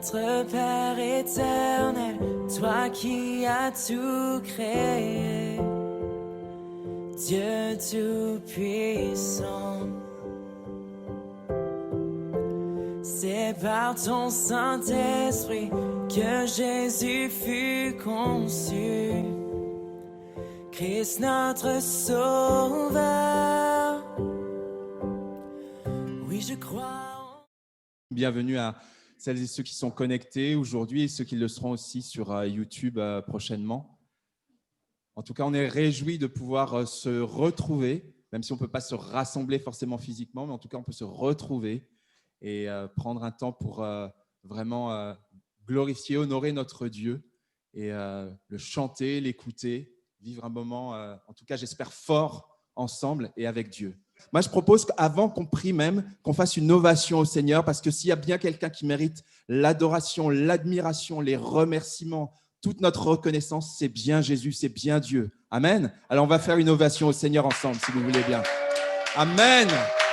Notre Père éternel, toi qui as tout créé, Dieu tout-puissant, c'est par ton Saint-Esprit que Jésus fut conçu, Christ notre Sauveur. Oui, je crois. Bienvenue à celles et ceux qui sont connectés aujourd'hui et ceux qui le seront aussi sur YouTube prochainement. En tout cas, on est réjouis de pouvoir se retrouver, même si on ne peut pas se rassembler forcément physiquement, mais en tout cas, on peut se retrouver et prendre un temps pour vraiment glorifier, honorer notre Dieu et le chanter, l'écouter, vivre un moment, en tout cas, j'espère, fort ensemble et avec Dieu. Moi, je propose qu'avant qu'on prie même, qu'on fasse une ovation au Seigneur, parce que s'il y a bien quelqu'un qui mérite l'adoration, l'admiration, les remerciements, toute notre reconnaissance, c'est bien Jésus, c'est bien Dieu. Amen. Alors, on va faire une ovation au Seigneur ensemble, si vous voulez bien. Amen.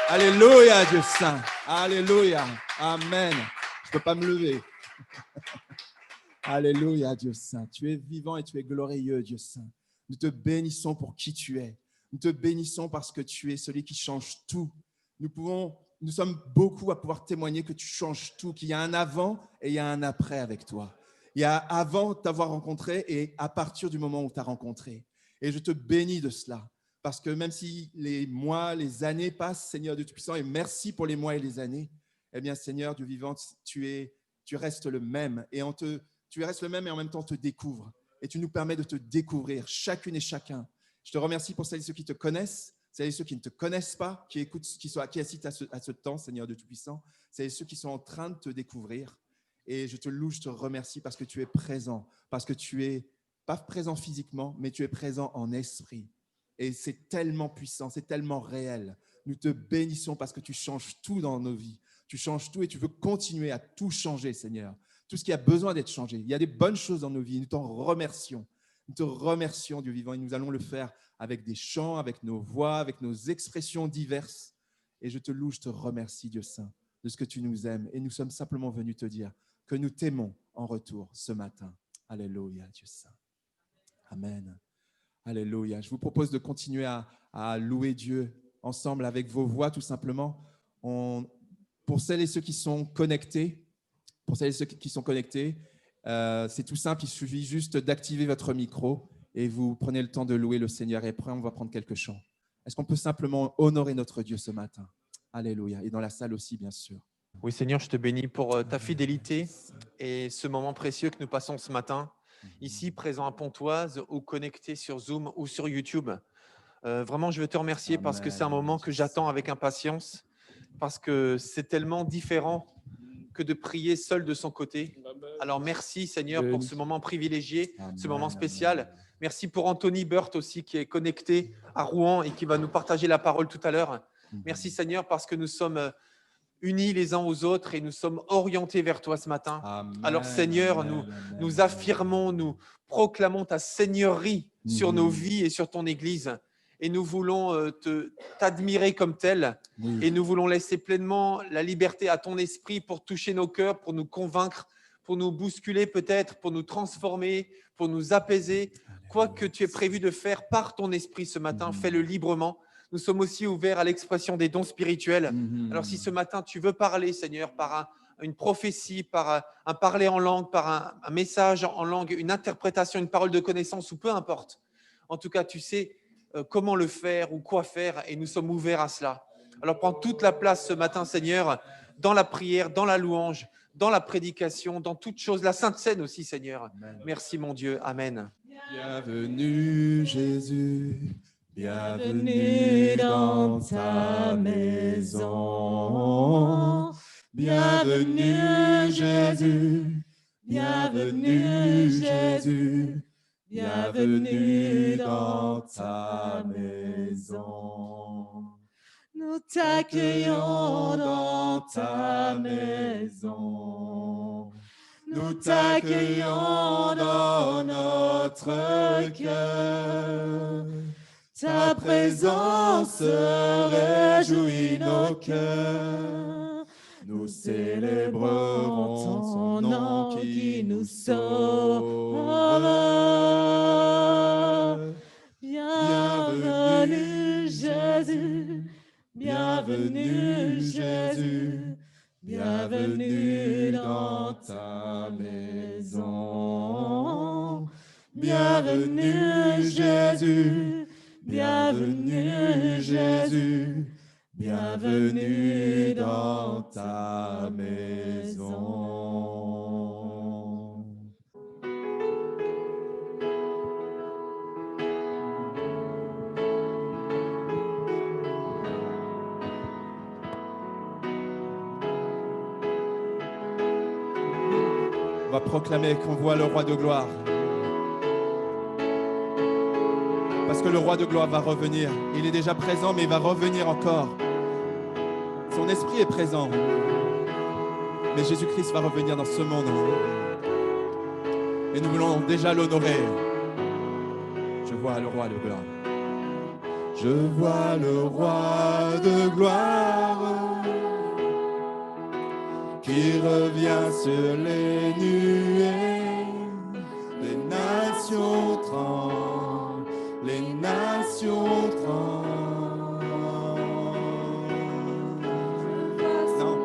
Alléluia, Dieu saint. Alléluia. Amen. Je ne peux pas me lever. Alléluia, Dieu saint. Tu es vivant et tu es glorieux, Dieu saint. Nous te bénissons pour qui tu es. Nous te bénissons parce que tu es celui qui change tout. Nous sommes beaucoup à pouvoir témoigner que tu changes tout, qu'il y a un avant et il y a un après avec toi. Il y a avant t'avoir rencontré et à partir du moment où tu as rencontré. Et je te bénis de cela. Parce que même si les mois, les années passent, Seigneur Dieu Tout-Puissant, et merci pour les mois et les années, eh bien, Seigneur Dieu vivant, tu restes le même. Tu restes le même et en même temps te découvres. Et tu nous permets de te découvrir, chacune et chacun. Je te remercie pour celles et ceux qui te connaissent, celles et ceux qui ne te connaissent pas, qui écoutent, qui assistent à ce temps, Seigneur Dieu Tout-Puissant, celles et ceux qui sont en train de te découvrir. Et je te loue, je te remercie parce que tu es présent, parce que tu es pas présent physiquement, mais tu es présent en esprit. Et c'est tellement puissant, c'est tellement réel. Nous te bénissons parce que tu changes tout dans nos vies. Tu changes tout et tu veux continuer à tout changer, Seigneur. Tout ce qui a besoin d'être changé. Il y a des bonnes choses dans nos vies. Nous t'en remercions. Nous te remercions, Dieu vivant, et nous allons le faire avec des chants, avec nos voix, avec nos expressions diverses. Et je te loue, je te remercie, Dieu Saint, de ce que tu nous aimes. Et nous sommes simplement venus te dire que nous t'aimons en retour ce matin. Alléluia, Dieu Saint. Amen. Alléluia. Je vous propose de continuer à louer Dieu ensemble avec vos voix, tout simplement. Pour celles et ceux qui sont connectés, c'est tout simple, il suffit juste d'activer votre micro et vous prenez le temps de louer le Seigneur. Et après, on va prendre quelques chants. Est-ce qu'on peut simplement honorer notre Dieu ce matin? Alléluia. Et dans la salle aussi, bien sûr. Oui, Seigneur, je te bénis pour ta fidélité et ce moment précieux que nous passons ce matin, ici, présent à Pontoise ou connecté sur Zoom ou sur YouTube. Vraiment, je veux te remercier parce que c'est un moment que j'attends avec impatience, parce que c'est tellement différent que de prier seul de son côté. Alors, merci, Seigneur, pour ce moment privilégié, ce moment spécial. Merci pour Anthony Burt aussi qui est connecté à Rouen et qui va nous partager la parole tout à l'heure. Merci, Seigneur, parce que nous sommes unis les uns aux autres et nous sommes orientés vers toi ce matin. Amen, alors Seigneur, nous affirmons, nous proclamons ta seigneurie sur nos vies et sur ton Église. Et nous voulons t'admirer comme tel. Et nous voulons laisser pleinement la liberté à ton esprit pour toucher nos cœurs, pour nous convaincre, pour nous bousculer peut-être, pour nous transformer, pour nous apaiser. Quoi que tu aies prévu de faire par ton esprit ce matin, fais-le librement. Nous sommes aussi ouverts à l'expression des dons spirituels. Alors si ce matin tu veux parler, Seigneur, par une prophétie, par un parler en langue, par un message en langue, une interprétation, une parole de connaissance ou peu importe. En tout cas, tu sais comment le faire ou quoi faire et nous sommes ouverts à cela. Alors prends toute la place ce matin, Seigneur, dans la prière, dans la louange, dans la prédication, dans toute chose, la Sainte Seine aussi, Seigneur. Amen. Merci mon Dieu. Amen. Bienvenue Jésus. Bienvenue dans ta maison. Bienvenue Jésus. Bienvenue Jésus. Bienvenue dans ta maison. Nous t'accueillons dans ta maison. Nous t'accueillons dans notre cœur. Ta présence réjouit nos cœurs. Nous célébrerons ton nom. qui nous sauve. Bienvenue Jésus, bienvenue Jésus, bienvenue dans ta maison. Bienvenue Jésus, bienvenue Jésus, bienvenue dans ta maison. On va proclamer qu'on voit le roi de gloire. Parce que le roi de gloire va revenir. Il est déjà présent, mais il va revenir encore. Son esprit est présent. Mais Jésus-Christ va revenir dans ce monde. Et nous voulons déjà l'honorer. Je vois le roi de gloire. Je vois le roi de gloire qui revient sur les nuées. Les nations tremblent, les nations tremblent. Non.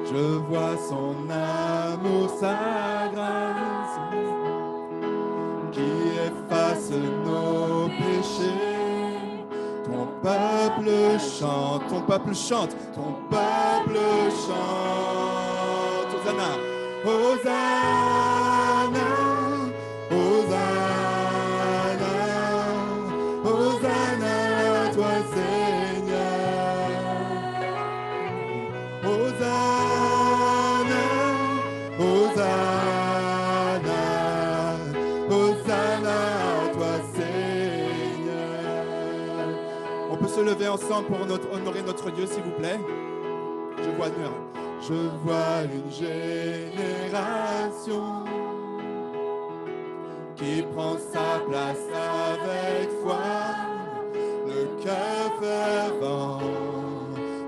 Je vois son amour, sa grâce qui efface nos péchés. Ton peuple chante, Ton peuple chante. ton peuple chante. Hosanna. Hosanna, Hosanna, Hosanna à toi Seigneur. Hosanna, Hosanna, Hosanna à toi Seigneur. On peut se lever ensemble pour honorer notre Dieu, s'il vous plaît. Je vois Dieu. Je vois une génération qui prend sa place avec foi, le cœur fervent,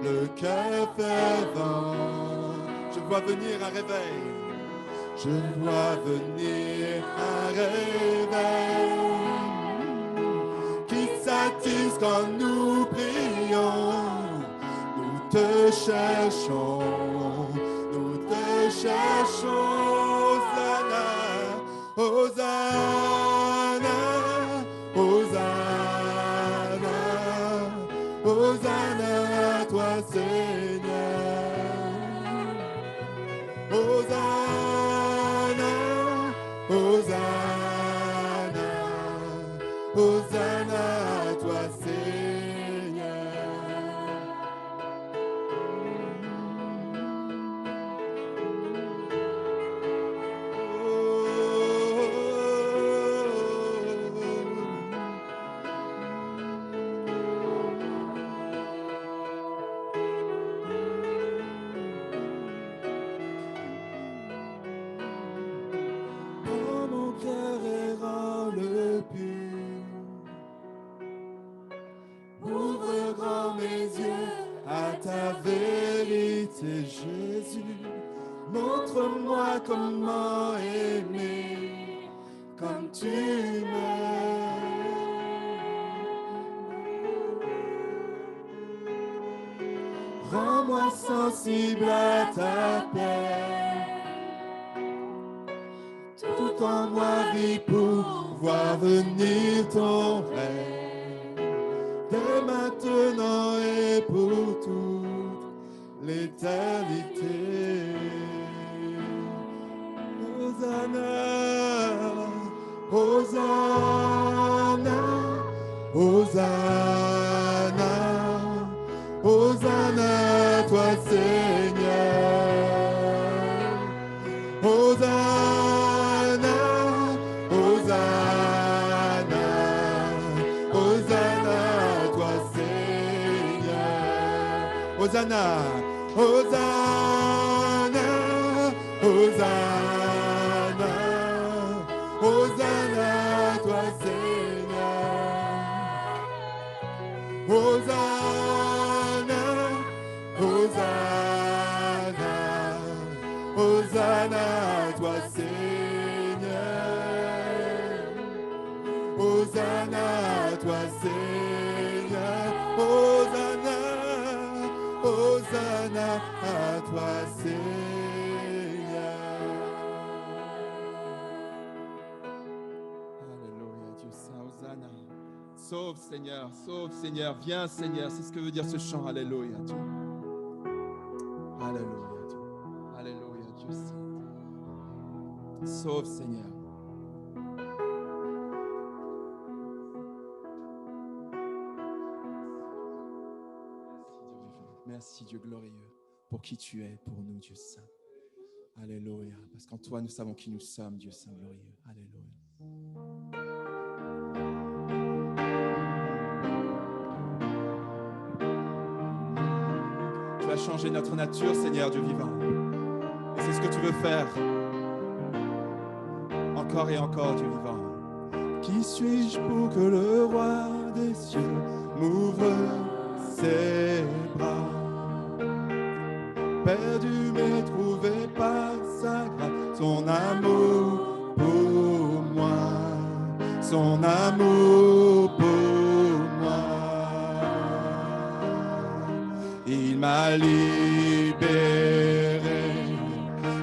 le cœur fervent. Je vois venir un réveil. Je vois venir un réveil qui s'attise quand nous prions. Nous te cherchons, nous te cherchons. Hosanna, Hosanna, Hosanna, Hosanna à toi Seigneur. Hosanna, Hosanna, Hosanna à toi Seigneur. Oh mon cœur errant le pur, ouvre grand mes yeux à ta vérité, Jésus. Montre-moi comment aimer comme tu m'aimes. Rends-moi sensible à ta paix. Tout en moi vit pour voir venir ton règne, dès maintenant et pour toute l'éternité. Hosanna, Hosanna, Hosanna, Hosanna à toi Seigneur. Hosanna, Hosanna, Hosanna à toi Seigneur. Hosanna. Hosanna, Hosanna, Hosanna à toi Seigneur. Hosanna, Hosanna. Hosanna à toi, Seigneur. Alléluia, Dieu Saint, Hosanna. Sauve Seigneur, viens Seigneur, c'est ce que veut dire ce chant, Alléluia, Dieu. Alléluia, Dieu. Alléluia, Dieu Saint. Sauve Seigneur. Merci Dieu glorieux pour qui tu es pour nous, Dieu Saint. Alléluia, parce qu'en toi nous savons qui nous sommes, Dieu Saint glorieux. Alléluia. Tu vas changer notre nature, Seigneur Dieu vivant. Et c'est ce que tu veux faire. Encore et encore, Dieu vivant. Qui suis-je pour que le roi des cieux m'ouvre ses bras? Perdu mais trouvé par sa grâce, son amour pour moi, son amour pour moi. Il m'a libéré,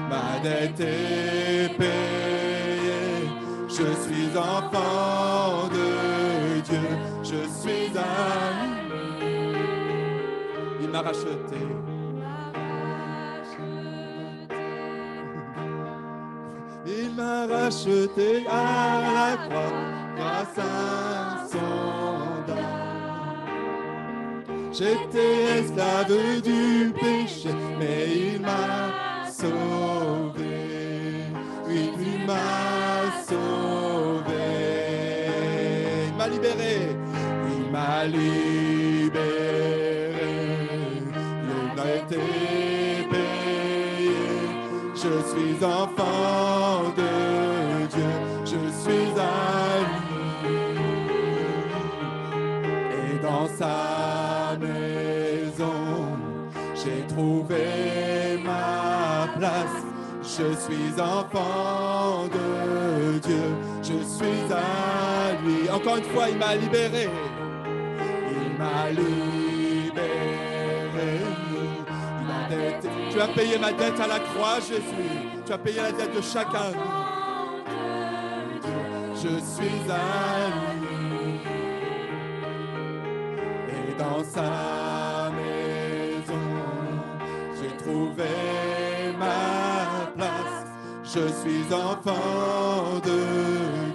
ma dette est payée, je suis enfant de Dieu, je suis un... Il m'a racheté. Il m'a racheté à la croix grâce à son don. J'étais esclave du péché, mais il m'a sauvé. Oui, il m'a sauvé. Il m'a libéré. Il m'a libéré. Il a été payé. Je suis enfant de Dieu, je suis à lui. Et dans sa maison, j'ai trouvé ma place. Je suis enfant de Dieu, je suis à lui. Encore une fois, il m'a libéré. Il m'a libéré. Tu as payé ma dette à la croix, Jésus. Tu as payé la dette de chacun. Je suis à lui. Et dans sa maison, j'ai trouvé ma place. Je suis enfant de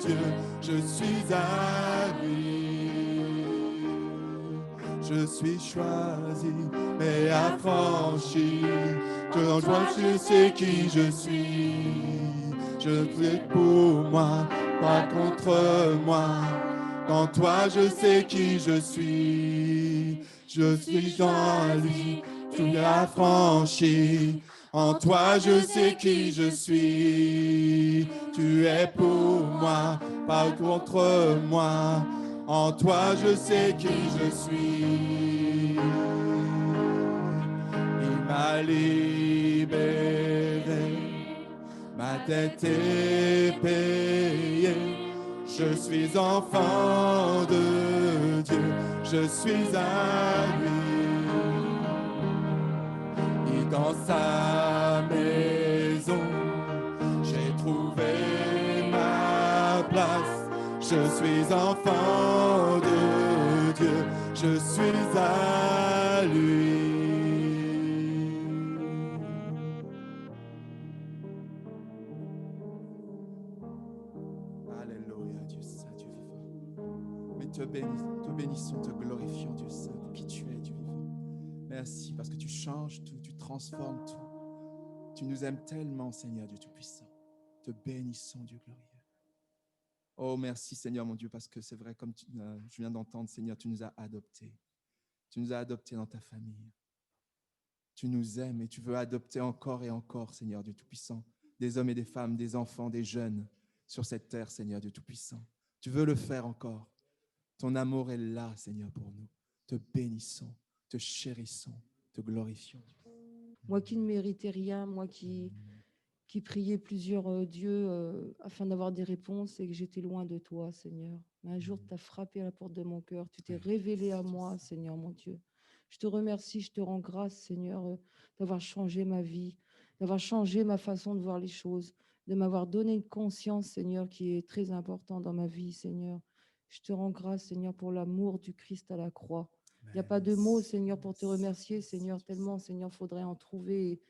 Dieu. Je suis à lui. Je suis choisi, mais affranchi. Je sais qui je suis. Je prie pour moi, pas contre moi. En toi, je sais qui je suis. Je suis en lui, tu es affranchi. En toi, je sais qui je suis. Tu es pour moi, pas contre moi. En toi, je sais qui je suis. Il m'a libéré, ma dette est payée. Je suis enfant de Dieu, je suis à lui. Et dans sa maison, j'ai trouvé ma place. Je suis enfant de Dieu, je suis à lui. Alléluia, Dieu Saint, Dieu vivant. Mais te bénissons, te glorifions, Dieu Saint, pour qui tu es, Dieu vivant. Merci parce que tu changes tout, tu transformes tout. Tu nous aimes tellement, Seigneur Dieu Tout-Puissant. Te bénissons, Dieu glorieux. Oh, merci Seigneur mon Dieu, parce que c'est vrai, comme je viens d'entendre, Seigneur, tu nous as adoptés. Tu nous as adoptés dans ta famille. Tu nous aimes et tu veux adopter encore et encore, Seigneur Dieu Tout-Puissant, des hommes et des femmes, des enfants, des jeunes sur cette terre, Seigneur Dieu Tout-Puissant. Tu veux le faire encore. Ton amour est là, Seigneur, pour nous. Te bénissons, te chérissons, te glorifions. Moi qui ne méritais rien, moi qui priais plusieurs dieux afin d'avoir des réponses et que j'étais loin de toi, Seigneur. Mais un jour, tu as frappé à la porte de mon cœur, tu t'es révélé à moi, Seigneur mon Dieu. Je te remercie, je te rends grâce, Seigneur, d'avoir changé ma vie, d'avoir changé ma façon de voir les choses, de m'avoir donné une conscience, Seigneur, qui est très importante dans ma vie, Seigneur. Je te rends grâce, Seigneur, pour l'amour du Christ à la croix. Il n'y a pas de mots, Seigneur, pour te remercier, Seigneur, tellement, Seigneur, faudrait en trouver.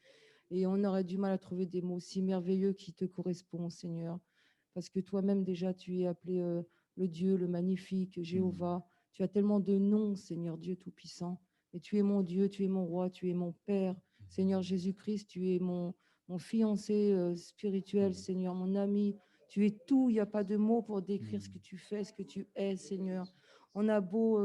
Et on aurait du mal à trouver des mots si merveilleux qui te correspondent, Seigneur. Parce que toi-même, déjà, tu es appelé le Dieu, le magnifique, Jéhovah. Tu as tellement de noms, Seigneur, Dieu Tout-Puissant. Et tu es mon Dieu, tu es mon roi, tu es mon Père. Seigneur Jésus-Christ, tu es mon fiancé spirituel, Seigneur, mon ami. Tu es tout, il n'y a pas de mots pour décrire ce que tu fais, ce que tu es, Seigneur. On a beau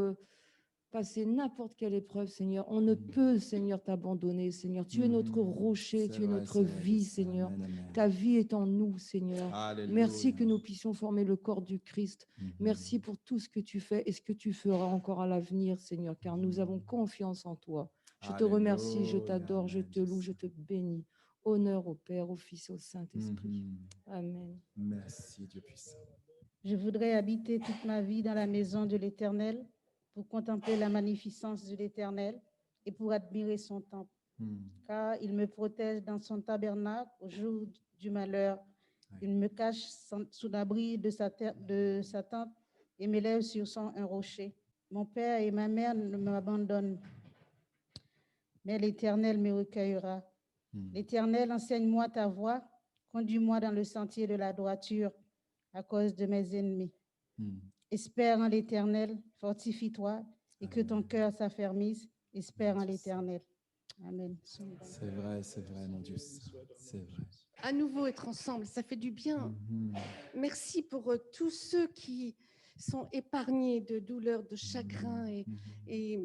passer n'importe quelle épreuve, Seigneur. On ne peut, Seigneur, t'abandonner, Seigneur. Tu es notre rocher, tu es notre vie, Seigneur. Ta vie est en nous, Seigneur. Merci que nous puissions former le corps du Christ. Merci pour tout ce que tu fais et ce que tu feras encore à l'avenir, Seigneur, car nous avons confiance en toi. Je te remercie, je t'adore, je te loue, je te bénis. Honneur au Père, au Fils et au Saint-Esprit. Amen. Merci, Dieu puissant. Je voudrais habiter toute ma vie dans la maison de l'Éternel pour contempler la magnificence de l'Éternel et pour admirer son temple. Car il me protège dans son tabernacle au jour du malheur. Il me cache sous l'abri de sa tente et me lève sur un rocher. Mon père et ma mère ne m'abandonnent, mais l'Éternel me recueillera. L'Éternel, enseigne-moi ta voie, conduis-moi dans le sentier de la droiture à cause de mes ennemis. Espère en l'Éternel, fortifie-toi et que ton cœur s'affermisse. Espère en l'Éternel. Amen. C'est vrai, mon Dieu. C'est vrai. À nouveau être ensemble, ça fait du bien. Merci pour tous ceux qui sont épargnés de douleurs, de chagrin et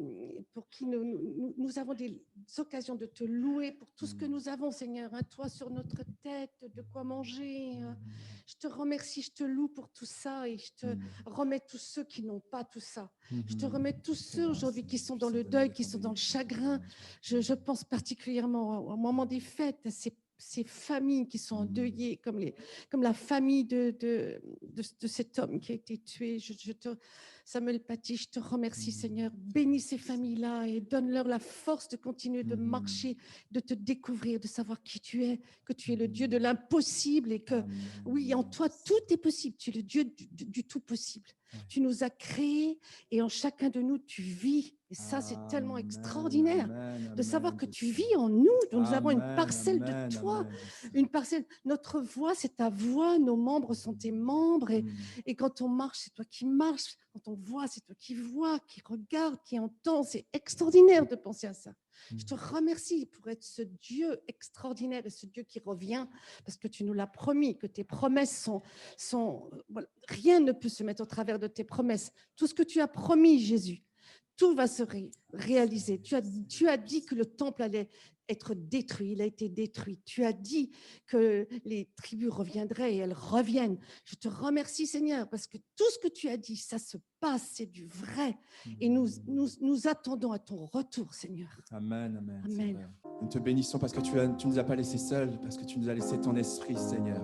pour qui nous avons des occasions de te louer pour tout ce que nous avons, Seigneur. Un toit sur notre tête, de quoi manger. Je te remercie, je te loue pour tout ça et je te remets tous ceux qui n'ont pas tout ça. Je te remets tous ceux aujourd'hui qui sont dans le deuil, qui sont dans le chagrin. Je pense particulièrement au moment des fêtes, à ces familles qui sont endeuillées, comme la famille de cet homme qui a été tué. Samuel Paty, je te remercie, Seigneur. Bénis ces familles-là et donne-leur la force de continuer de marcher, de te découvrir, de savoir qui tu es, que tu es le Dieu de l'impossible et que, oui, en toi, tout est possible. Tu es le Dieu du tout possible. Tu nous as créés et en chacun de nous, tu vis. Et ça, c'est tellement extraordinaire de savoir que tu vis en nous. Nous avons une parcelle de toi. Une parcelle. Notre voix, c'est ta voix. Nos membres sont tes membres. Et quand on marche, c'est toi qui marches. Quand on voit, c'est toi qui vois, qui regarde, qui entend. C'est extraordinaire de penser à ça. Je te remercie pour être ce Dieu extraordinaire et ce Dieu qui revient parce que tu nous l'as promis, que tes promesses sont voilà, rien ne peut se mettre au travers de tes promesses. Tout ce que tu as promis, Jésus, tout va se réaliser. Tu as dit que le temple allait être détruit. Il a été détruit. Tu as dit que les tribus reviendraient et elles reviennent. Je te remercie, Seigneur, parce que tout ce que tu as dit, ça se passe, c'est du vrai. Et nous attendons à ton retour, Seigneur. Amen, amen. Amen. Nous te bénissons parce que tu ne nous as pas laissés seuls, parce que tu nous as laissé ton esprit, Seigneur.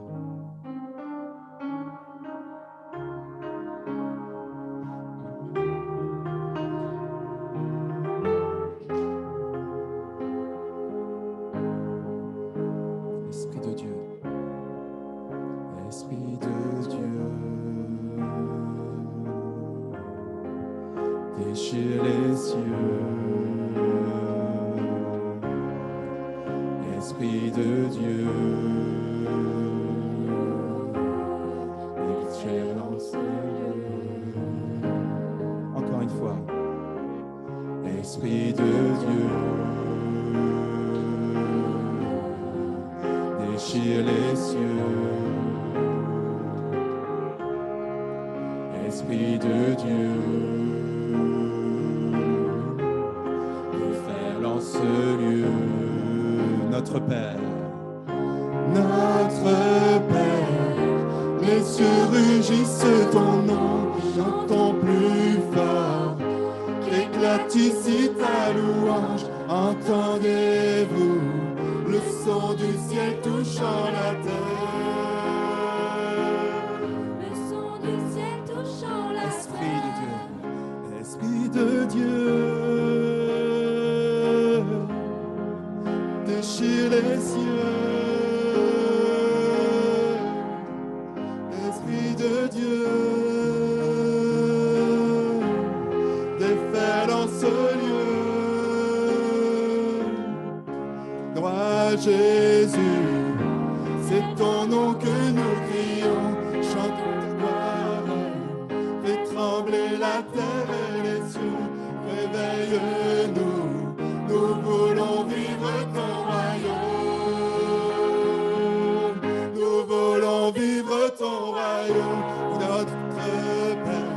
Esprit de Dieu, Esprit de Dieu, déchire les cieux. Esprit de Dieu, éclaire dans ce lieu. Encore une fois. Esprit de Dieu, déchire les cieux. Esprit de Dieu, déferle en ce lieu. Notre Père, les cieux rugissent ton nom, j'entends plus fort, qu'éclate ici ta louange. Entendez-vous le son du ciel touchant la terre? Le son du ciel touchant la terre. Esprit de Dieu, Esprit de Dieu. déchire les cieux. Esprit de Dieu, défais dans ce lieu. Gloire Jésus, c'est ton nom que nous crions. Chante ta gloire, fais trembler la terre et les cieux. Réveille-nous, nous voulons vivre ton royaume. Nous voulons vivre ton royaume. Notre Père,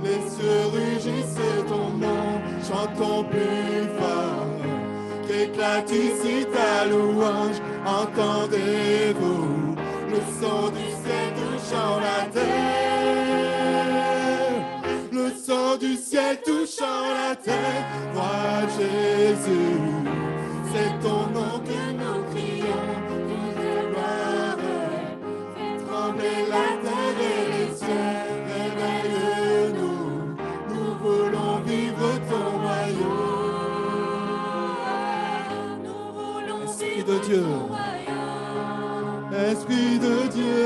les cieux rugissent ton nom. Chantons plus fort, qu'éclate ici ta louange. Entendez-vous le son du ciel touchant la terre, le son du ciel touchant la terre. Roi Jésus, c'est ton nom que nous crions. Toute gloire, fais trembler la terre et les cieux. Réveille-nous, nous voulons vivre ton royaume. Esprit de Dieu, Esprit de Dieu,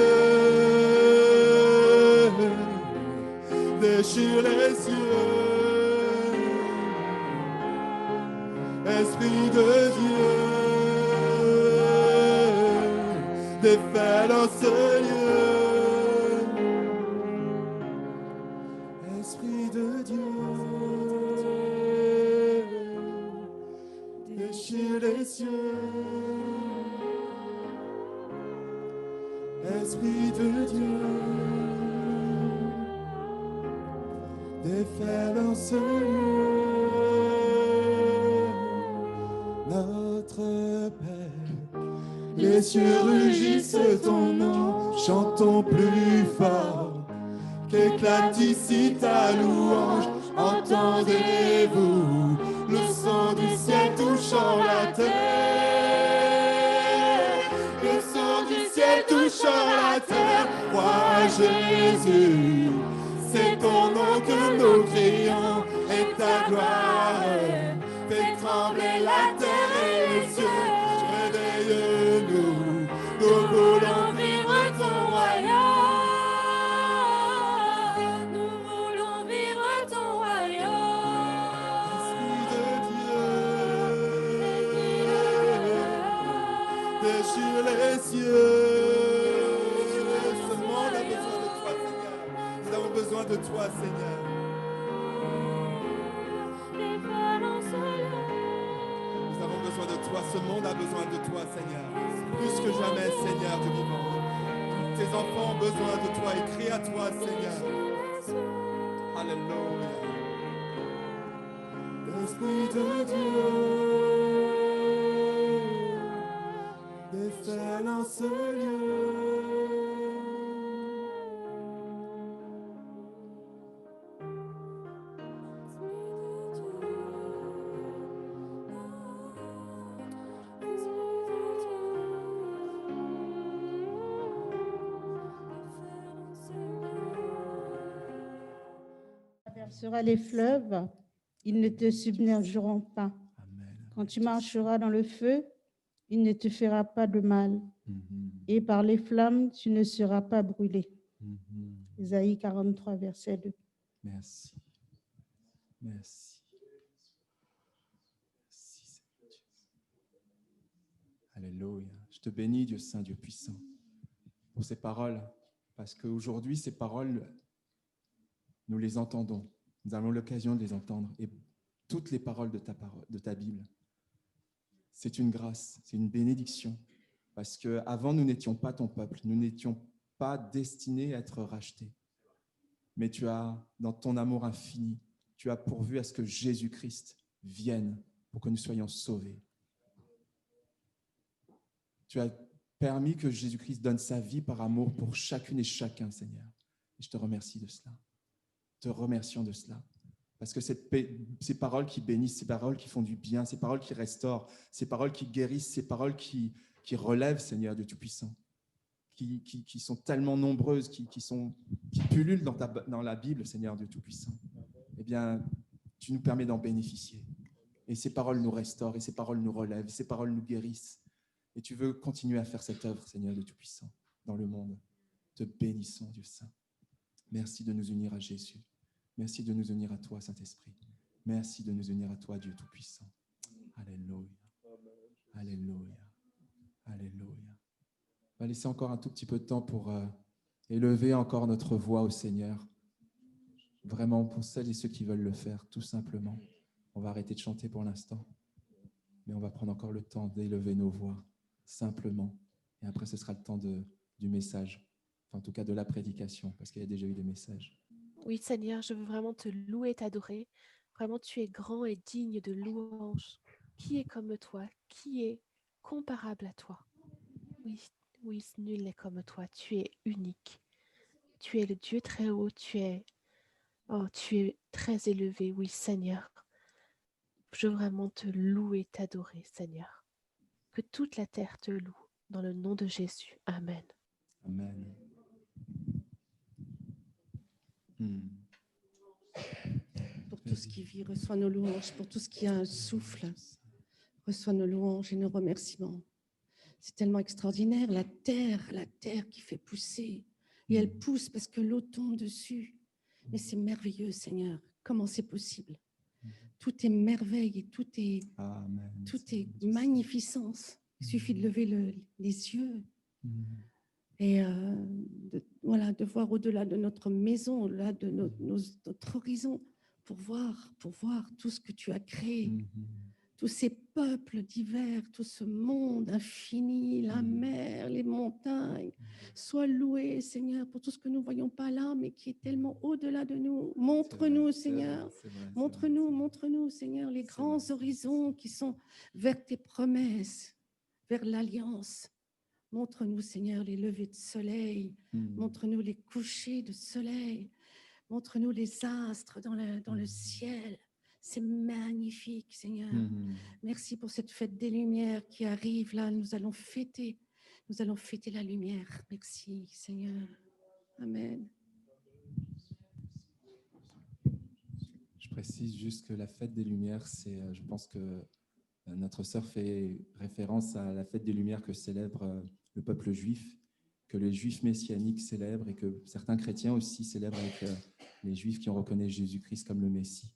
déchire les cieux. Esprit de Dieu, défais dans ce lieu. Esprit de Dieu, déchire les cieux. Esprit de Dieu, défais dans ce lieu. Notre Père, les cieux rugissent ton nom, chantons plus fort, qu'éclate ici ta louange. Entendez-vous le son du ciel touchant la terre, le son du ciel touchant la terre. Roi Jésus, c'est ton nom que nous crions, et ta gloire fait trembler la terre et les cieux. Réveille-nous, nous voulons vivre ton royaume. Nous voulons vivre ton royaume. Esprit de Dieu, déchire les cieux. Ce monde a besoin de toi, Seigneur. Nous avons besoin de toi, Seigneur. Nous avons besoin de toi, ce monde a besoin de toi, Seigneur. Plus que jamais, Seigneur du vivant. Tes enfants ont besoin de toi et crient à toi, Seigneur. Alléluia. Esprit de Dieu, défais dans ce lieu. Traverseras les fleuves, ils ne te submergeront pas. Amen. Quand tu marcheras dans le feu, il ne te fera pas de mal. Mhm. Et par les flammes, tu ne seras pas brûlé. Mhm. Isaïe 43, verset 2. Merci. Merci. Merci, Seigneur Dieu. Alléluia. Je te bénis, Dieu Saint, Dieu puissant, pour ces paroles, parce qu'aujourd'hui, ces paroles, nous les entendons. Nous avons l'occasion de les entendre. Et toutes les paroles de ta Bible, c'est une grâce, c'est une bénédiction. Parce qu'avant, nous n'étions pas ton peuple, nous n'étions pas destinés à être rachetés. Mais tu as, dans ton amour infini, tu as pourvu à ce que Jésus-Christ vienne pour que nous soyons sauvés. Tu as permis que Jésus-Christ donne sa vie par amour pour chacune et chacun, Seigneur. Et je te remercie de cela. Te remercions de cela. Parce que ces paroles qui bénissent, ces paroles qui font du bien, ces paroles qui restaurent, ces paroles qui guérissent, ces paroles qui relèvent, Seigneur Dieu Tout-Puissant, qui sont tellement nombreuses, qui pullulent dans la Bible, Seigneur Dieu Tout-Puissant, eh bien, tu nous permets d'en bénéficier. Et ces paroles nous restaurent, et ces paroles nous relèvent, et ces paroles nous guérissent. Et tu veux continuer à faire cette œuvre, Seigneur de Tout-Puissant, dans le monde. Te bénissons, Dieu Saint. Merci de nous unir à Jésus. Merci de nous unir à toi, Saint-Esprit. Merci de nous unir à toi, Dieu Tout-Puissant. Alléluia. Alléluia. Alléluia. On va laisser encore un tout petit peu de temps pour élever encore notre voix au Seigneur. Vraiment, pour celles et ceux qui veulent le faire, tout simplement. On va arrêter de chanter pour l'instant, mais on va prendre encore le temps d'élever nos voix, simplement. Et après, ce sera le temps du message, enfin, en tout cas de la prédication, parce qu'il y a déjà eu des messages. Oui, Seigneur, je veux vraiment te louer et t'adorer. Vraiment, tu es grand et digne de louange. Qui est comme toi? Qui est comparable à toi? Oui, oui, nul n'est comme toi. Tu es unique. Tu es le Dieu très haut. Tu es très élevé. Oui, Seigneur. Je veux vraiment te louer et t'adorer, Seigneur. Que toute la terre te loue. Dans le nom de Jésus. Amen. Amen. Pour tout ce qui vit, reçois nos louanges. Pour tout ce qui a un souffle, reçois nos louanges et nos remerciements. C'est tellement extraordinaire, la terre qui fait pousser. Et elle pousse parce que l'eau tombe dessus. Mais c'est merveilleux, Seigneur. Comment c'est possible? Tout est merveille et tout est magnificence. Il suffit de lever les yeux et de voir au-delà de notre maison, au-delà de notre horizon, pour voir tout ce que tu as créé. Tous ces peuples divers, tout ce monde infini, la mer, les montagnes. Sois loué, Seigneur, pour tout ce que nous ne voyons pas là, mais qui est tellement au-delà de nous. Montre-nous, Seigneur. Montre-nous, Seigneur, les grands horizons qui sont vers tes promesses, vers l'alliance. Montre-nous, Seigneur, les levées de soleil. Montre-nous les couchers de soleil. Montre-nous les astres dans le ciel. C'est magnifique, Seigneur. Merci pour cette fête des Lumières qui arrive là. Nous allons fêter la lumière. Merci, Seigneur. Amen. Je précise juste que la fête des Lumières, c'est, je pense que notre sœur fait référence à la fête des Lumières que célèbre le peuple juif, que les Juifs messianiques célèbrent et que certains chrétiens aussi célèbrent avec les Juifs qui ont reconnu Jésus-Christ comme le Messie.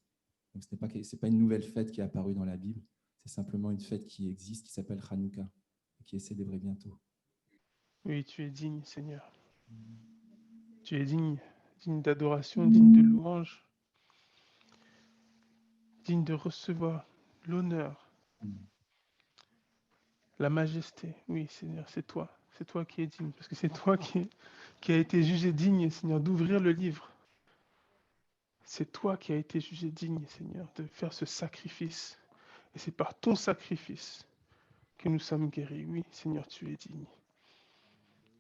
Donc, ce n'est pas une nouvelle fête qui est apparue dans la Bible, c'est simplement une fête qui existe, qui s'appelle Hanouka, et qui est célébrée bientôt. Oui, tu es digne, Seigneur. Tu es digne d'adoration, digne de louange, digne de recevoir l'honneur, la majesté. Oui, Seigneur, c'est toi qui es digne, parce que c'est toi qui a été jugé digne, Seigneur, d'ouvrir le livre. C'est toi qui as été jugé digne, Seigneur, de faire ce sacrifice. Et c'est par ton sacrifice que nous sommes guéris. Oui, Seigneur, tu es digne.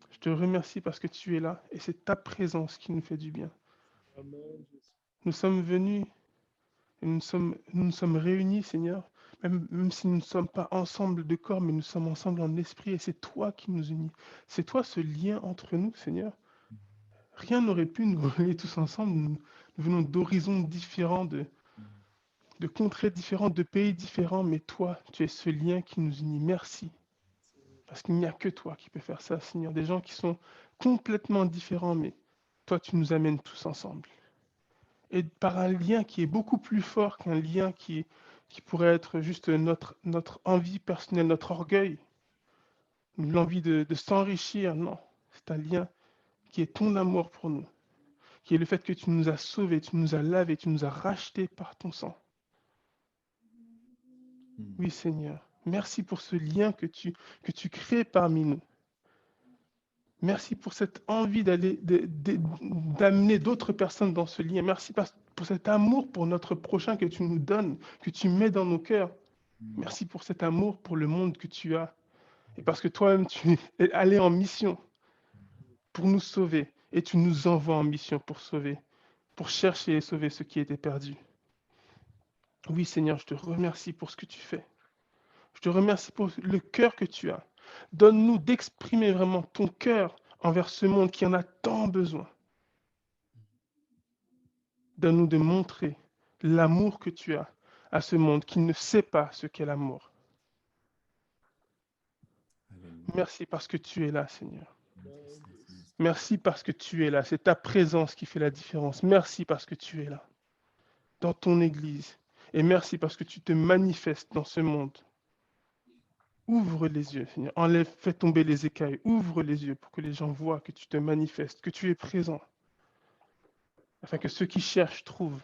Je te remercie parce que tu es là et c'est ta présence qui nous fait du bien. Nous sommes venus et nous nous sommes réunis, Seigneur, même si nous ne sommes pas ensemble de corps, mais nous sommes ensemble en esprit et c'est toi qui nous unis. C'est toi ce lien entre nous, Seigneur. Rien n'aurait pu nous relier tous ensemble. Nous venons d'horizons différents, de contrées différentes, de pays différents, mais toi, tu es ce lien qui nous unit. Merci. Parce qu'il n'y a que toi qui peux faire ça, Seigneur. Des gens qui sont complètement différents, mais toi, tu nous amènes tous ensemble. Et par un lien qui est beaucoup plus fort qu'un lien qui pourrait être juste notre envie personnelle, notre orgueil, l'envie de s'enrichir. Non, c'est un lien qui est ton amour pour nous, qui est le fait que tu nous as sauvés, tu nous as lavés, tu nous as rachetés par ton sang. Oui, Seigneur. Merci pour ce lien que tu crées parmi nous. Merci pour cette envie d'amener d'autres personnes dans ce lien. Merci pour cet amour pour notre prochain que tu nous donnes, que tu mets dans nos cœurs. Merci pour cet amour pour le monde que tu as. Et parce que toi-même, tu es allé en mission pour nous sauver. Et tu nous envoies en mission pour sauver, pour chercher et sauver ceux qui étaient perdus. Oui, Seigneur, je te remercie pour ce que tu fais. Je te remercie pour le cœur que tu as. Donne-nous d'exprimer vraiment ton cœur envers ce monde qui en a tant besoin. Donne-nous de montrer l'amour que tu as à ce monde qui ne sait pas ce qu'est l'amour. Merci parce que tu es là, Seigneur. Merci parce que tu es là. C'est ta présence qui fait la différence. Merci parce que tu es là, dans ton Église. Et merci parce que tu te manifestes dans ce monde. Ouvre les yeux, Seigneur. Enlève, fais tomber les écailles. Ouvre les yeux pour que les gens voient que tu te manifestes, que tu es présent. Afin que ceux qui cherchent trouvent.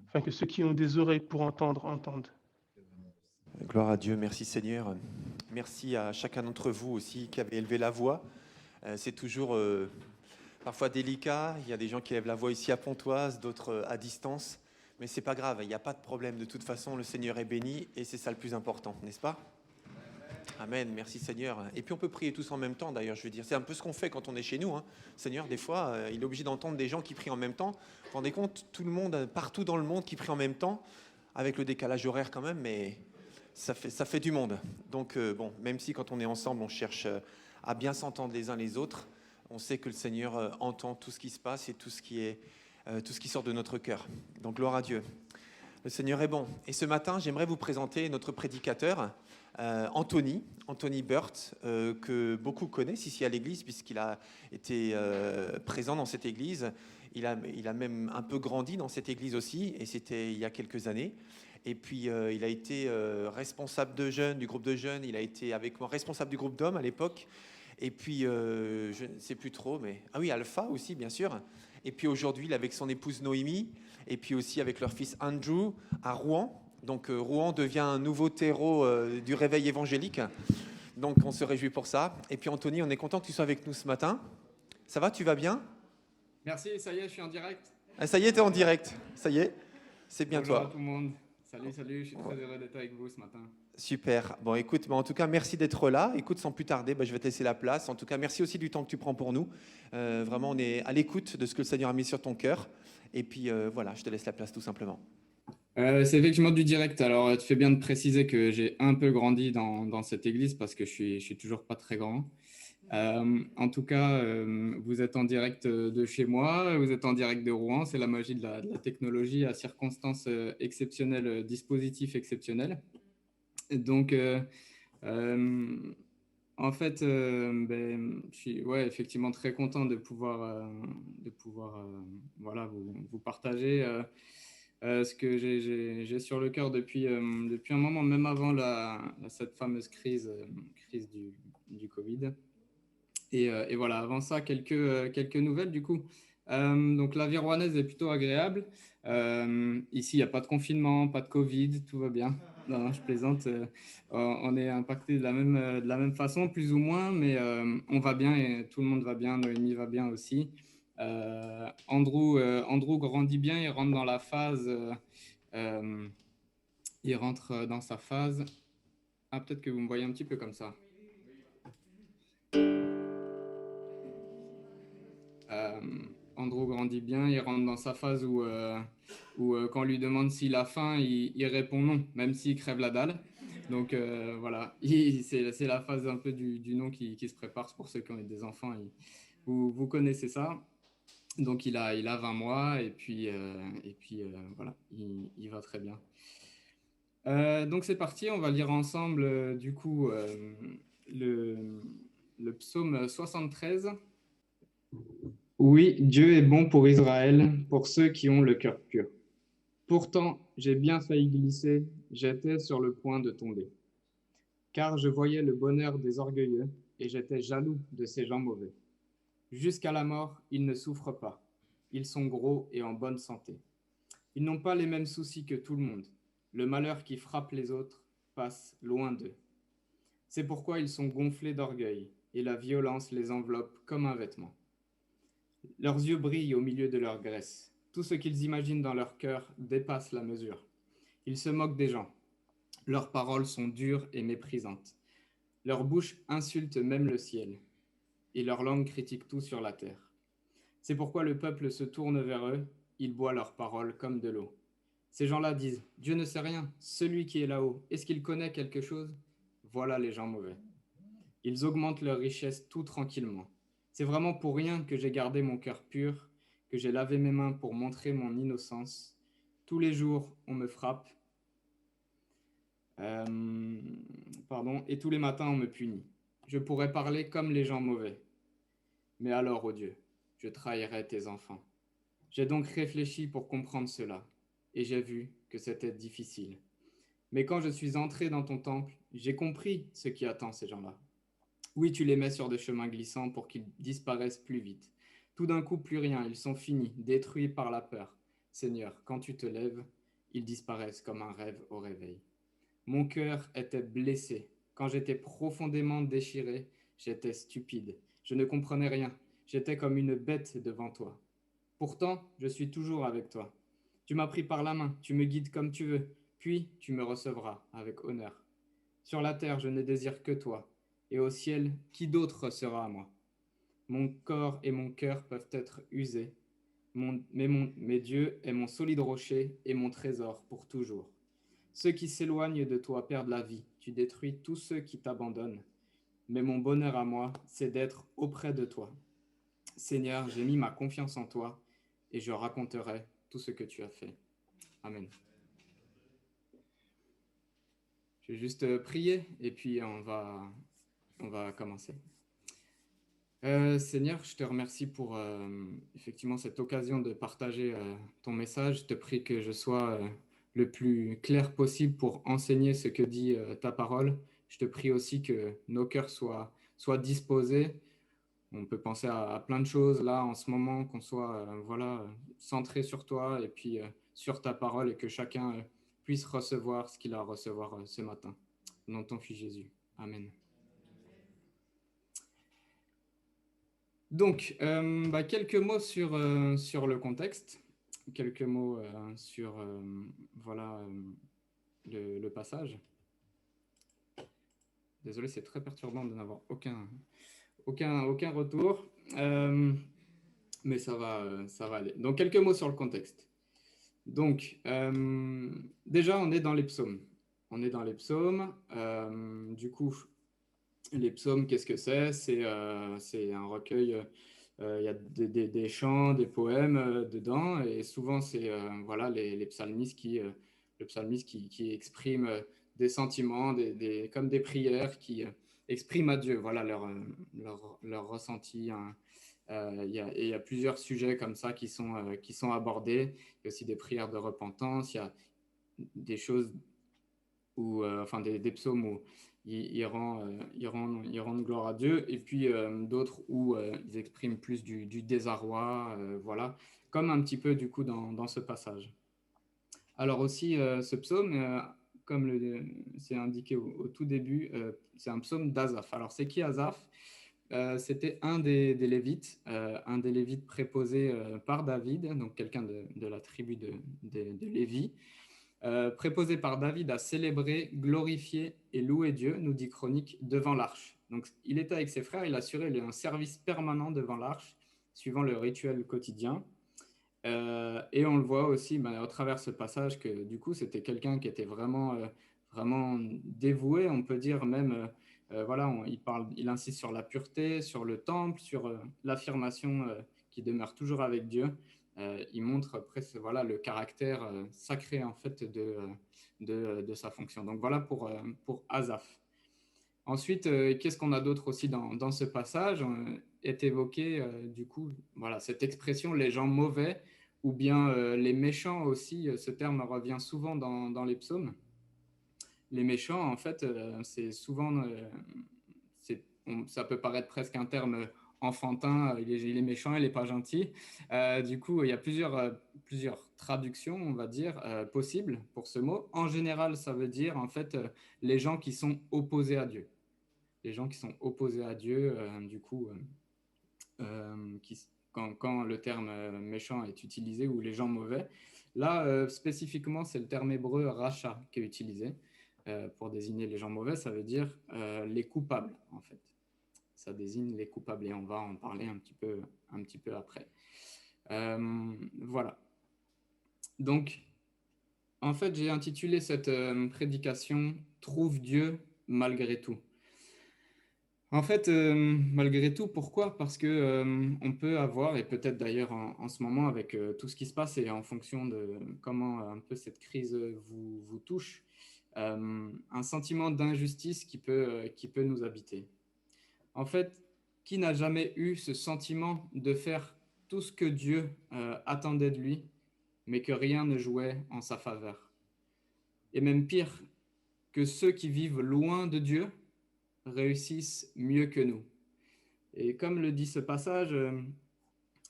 Afin que ceux qui ont des oreilles pour entendre, entendent. Gloire à Dieu, merci Seigneur. Merci à chacun d'entre vous aussi qui avait élevé la voix. C'est toujours parfois délicat. Il y a des gens qui élèvent la voix ici à Pontoise, d'autres à distance. Mais c'est pas grave, il n'y a pas de problème. De toute façon, le Seigneur est béni et c'est ça le plus important, n'est-ce pas? Amen, merci Seigneur. Et puis on peut prier tous en même temps d'ailleurs, je veux dire. C'est un peu ce qu'on fait quand on est chez nous. Seigneur, des fois, il est obligé d'entendre des gens qui prient en même temps. Vous vous rendez compte, tout le monde, partout dans le monde qui prie en même temps, avec le décalage horaire quand même, mais ça fait du monde. Donc bon, même si quand on est ensemble, on cherche à bien s'entendre les uns les autres, on sait que le Seigneur entend tout ce qui se passe et tout ce qui sort de notre cœur. Donc gloire à Dieu. Le Seigneur est bon. Et ce matin, j'aimerais vous présenter notre prédicateur, Anthony Burt, que beaucoup connaissent ici à l'église, puisqu'il a été présent dans cette église. Il a même un peu grandi dans cette église aussi, et c'était il y a quelques années. Et puis, il a été responsable de jeunes, du groupe de jeunes. Il a été avec moi responsable du groupe d'hommes à l'époque. Et puis, je ne sais plus trop, mais... Ah oui, Alpha aussi, bien sûr. Et puis aujourd'hui, il est avec son épouse Noémie, et puis aussi avec leur fils Andrew à Rouen. Donc Rouen devient un nouveau terreau du réveil évangélique. Donc on se réjouit pour ça. Et puis Anthony, on est content que tu sois avec nous ce matin. Ça va, tu vas bien? Merci, ça y est, je suis en direct. Ah, ça y est, tu es en direct. Ça y est, c'est bien Bonjour toi. à tout le monde. Salut, je suis très heureux d'être avec vous ce matin. Super. Bon, écoute, en tout cas, merci d'être là. Écoute, sans plus tarder, je vais te laisser la place. En tout cas, merci aussi du temps que tu prends pour nous. Vraiment, on est à l'écoute de ce que le Seigneur a mis sur ton cœur. Et puis, voilà, je te laisse la place tout simplement. C'est effectivement du direct. Alors, tu fais bien de préciser que j'ai un peu grandi dans cette église parce que je suis toujours pas très grand. En tout cas, vous êtes en direct de chez moi, vous êtes en direct de Rouen. C'est la magie de la technologie à circonstances exceptionnelles, dispositifs exceptionnels. Donc, en fait, je suis effectivement très content de pouvoir voilà, vous partager ce que j'ai sur le cœur depuis un moment, même avant cette fameuse crise du Covid. Et voilà, avant ça, quelques nouvelles du coup. Donc la vie rouennaise est plutôt agréable. Ici, il n'y a pas de confinement, pas de Covid, tout va bien. Non, je plaisante. On est impacté de la même façon, plus ou moins, mais on va bien et tout le monde va bien. Noémie va bien aussi. Andrew grandit bien, il rentre dans la phase. Il rentre dans sa phase. Ah, peut-être que vous me voyez un petit peu comme ça. Andrew grandit bien, il rentre dans sa phase où quand on lui demande s'il a faim, il répond non, même s'il crève la dalle. Donc voilà, c'est la phase un peu du non qui se prépare. Pour ceux qui ont des enfants, vous connaissez ça. Donc il a 20 mois et puis voilà, il va très bien. Donc c'est parti, on va lire ensemble du coup le psaume 73. Oui, Dieu est bon pour Israël, pour ceux qui ont le cœur pur. Pourtant, j'ai bien failli glisser, j'étais sur le point de tomber. Car je voyais le bonheur des orgueilleux et j'étais jaloux de ces gens mauvais. Jusqu'à la mort, ils ne souffrent pas. Ils sont gros et en bonne santé. Ils n'ont pas les mêmes soucis que tout le monde. Le malheur qui frappe les autres passe loin d'eux. C'est pourquoi ils sont gonflés d'orgueil et la violence les enveloppe comme un vêtement. Leurs yeux brillent au milieu de leur graisse. Tout ce qu'ils imaginent dans leur cœur dépasse la mesure. Ils se moquent des gens. Leurs paroles sont dures et méprisantes. Leur bouche insulte même le ciel. Et leur langue critique tout sur la terre. C'est pourquoi le peuple se tourne vers eux. Il boit leurs paroles comme de l'eau. Ces gens-là disent « Dieu ne sait rien. Celui qui est là-haut, est-ce qu'il connaît quelque chose ?» Voilà les gens mauvais. Ils augmentent leur richesse tout tranquillement. C'est vraiment pour rien que j'ai gardé mon cœur pur, que j'ai lavé mes mains pour montrer mon innocence. Tous les jours, on me frappe, Pardon, et tous les matins on me punit. Je pourrais parler comme les gens mauvais. Mais alors, ô Dieu, je trahirais tes enfants. J'ai donc réfléchi pour comprendre cela, et j'ai vu que c'était difficile. Mais quand je suis entré dans ton temple, j'ai compris ce qui attend ces gens-là. Oui, tu les mets sur des chemins glissants pour qu'ils disparaissent plus vite. Tout d'un coup, plus rien, ils sont finis, détruits par la peur. Seigneur, quand tu te lèves, ils disparaissent comme un rêve au réveil. Mon cœur était blessé. Quand j'étais profondément déchiré, j'étais stupide. Je ne comprenais rien. J'étais comme une bête devant toi. Pourtant, je suis toujours avec toi. Tu m'as pris par la main, tu me guides comme tu veux, puis tu me recevras avec honneur. Sur la terre, je ne désire que toi, et au ciel, qui d'autre sera à moi? Mon corps et mon cœur peuvent être usés, mais Dieu est mon solide rocher et mon trésor pour toujours. Ceux qui s'éloignent de toi perdent la vie, tu détruis tous ceux qui t'abandonnent. Mais mon bonheur à moi, c'est d'être auprès de toi. Seigneur, j'ai mis ma confiance en toi et je raconterai tout ce que tu as fait. Amen. Je vais juste prier et puis on va commencer. Seigneur, je te remercie pour effectivement cette occasion de partager ton message. Je te prie que je sois le plus clair possible pour enseigner ce que dit ta parole. Je te prie aussi que nos cœurs soient disposés. On peut penser à plein de choses là en ce moment, qu'on soit centré sur toi et puis sur ta parole et que chacun puisse recevoir ce qu'il a à recevoir ce matin. Au nom de ton Fils Jésus. Amen. Donc, quelques mots sur le contexte, quelques mots sur le passage. Désolé, c'est très perturbant de n'avoir aucun retour, mais ça va aller. Donc, quelques mots sur le contexte. Donc, déjà, on est dans les psaumes. Du coup, les psaumes, qu'est-ce que c'est? C'est un recueil, il y a des chants, des poèmes dedans, et souvent, c'est les psalmistes qui expriment des sentiments, comme des prières qui expriment à Dieu leur ressenti. Hein. Il y a plusieurs sujets comme ça qui sont abordés. Il y a aussi des prières de repentance, il y a des choses où, des psaumes où ils rendent gloire à Dieu, et puis d'autres où ils expriment plus du désarroi, comme un petit peu du coup dans ce passage. Alors aussi, ce psaume, comme c'est indiqué au tout début, c'est un psaume d'Asaph. Alors c'est qui Asaph? C'était un des Lévites, préposé par David, donc quelqu'un de la tribu de Lévi. Préposé par David à célébrer, glorifier et louer Dieu, nous dit Chronique, devant l'arche. Donc, il était avec ses frères, il assurait un service permanent devant l'arche, suivant le rituel quotidien. Et on le voit aussi au travers ce passage que du coup, c'était quelqu'un qui était vraiment dévoué, on peut dire même. Il insiste sur la pureté, sur le temple, sur l'affirmation qu'il demeure toujours avec Dieu. Il montre après le caractère sacré en fait de sa fonction. Donc voilà pour Asaph. Ensuite, qu'est-ce qu'on a d'autre aussi dans ce passage? Est évoqué du coup cette expression les gens mauvais ou bien les méchants aussi. Ce terme revient souvent dans les psaumes. Les méchants, en fait, c'est souvent ça peut paraître presque un terme enfantin, il est méchant, il n'est pas gentil. Du coup, il y a plusieurs traductions, on va dire, possibles pour ce mot. En général, ça veut dire, en fait, les gens qui sont opposés à Dieu. Les gens qui sont opposés à Dieu, du coup, quand le terme méchant est utilisé, ou les gens mauvais. Là, spécifiquement, c'est le terme hébreu racha qui est utilisé pour désigner les gens mauvais. Ça veut dire les coupables, en fait. Ça désigne les coupables et on va en parler un petit peu après. Voilà. Donc, en fait, j'ai intitulé cette prédication « Trouve Dieu malgré tout ». En fait, malgré tout, pourquoi? Parce que on peut avoir, et peut-être d'ailleurs en ce moment avec tout ce qui se passe et en fonction de comment un peu cette crise vous touche, un sentiment d'injustice qui peut nous habiter. En fait, qui n'a jamais eu ce sentiment de faire tout ce que Dieu attendait de lui, mais que rien ne jouait en sa faveur? Et même pire, que ceux qui vivent loin de Dieu réussissent mieux que nous. Et comme le dit ce passage,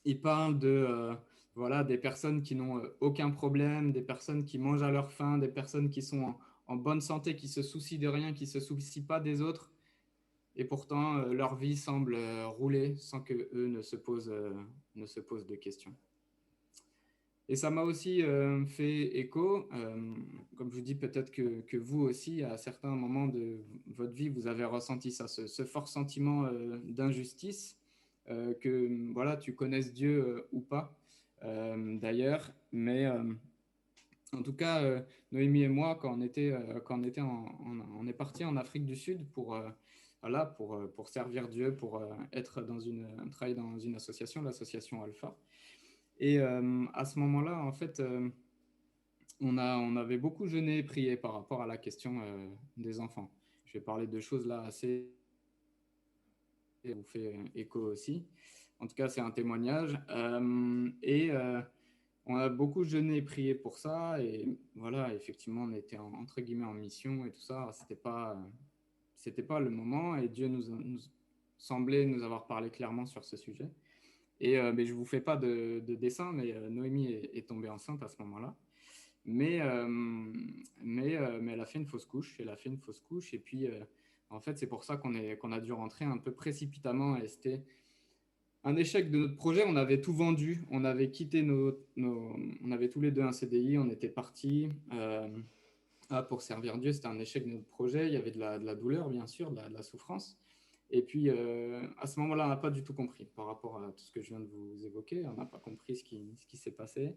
il parle de voilà, des personnes qui n'ont aucun problème, des personnes qui mangent à leur faim, des personnes qui sont en bonne santé, qui se soucient de rien, qui se soucient pas des autres, et pourtant leur vie semble rouler sans que eux ne se posent de questions. Et ça m'a aussi fait écho, comme je vous dis, peut-être que vous aussi, à certains moments de votre vie, vous avez ressenti ça, ce fort sentiment d'injustice, que voilà, tu connaisses Dieu ou pas, d'ailleurs. Mais en tout cas, Noémie et moi, quand on est partis en Afrique du Sud pour servir Dieu, pour travailler dans une association, l'association Alpha. Et à ce moment-là, en fait, on avait beaucoup jeûné et prié par rapport à la question des enfants. Je vais parler de choses là assez... Et vous fait écho aussi. En tout cas, c'est un témoignage. On a beaucoup jeûné et prié pour ça. Et voilà, effectivement, on était entre guillemets en mission et tout ça. C'était pas le moment. Et Dieu nous semblait nous avoir parlé clairement sur ce sujet. Mais je ne vous fais pas de dessin, mais Noémie est tombée enceinte à ce moment-là. Mais elle a fait une fausse couche. Et puis, en fait, c'est pour ça qu'on a dû rentrer un peu précipitamment. Et c'était un échec de notre projet. On avait tout vendu. On avait quitté on avait tous les deux un CDI. On était partis pour servir Dieu. C'était un échec de notre projet. Il y avait de la douleur, bien sûr, de la souffrance. Et puis, à ce moment-là, on n'a pas du tout compris par rapport à tout ce que je viens de vous évoquer. On n'a pas compris ce qui s'est passé.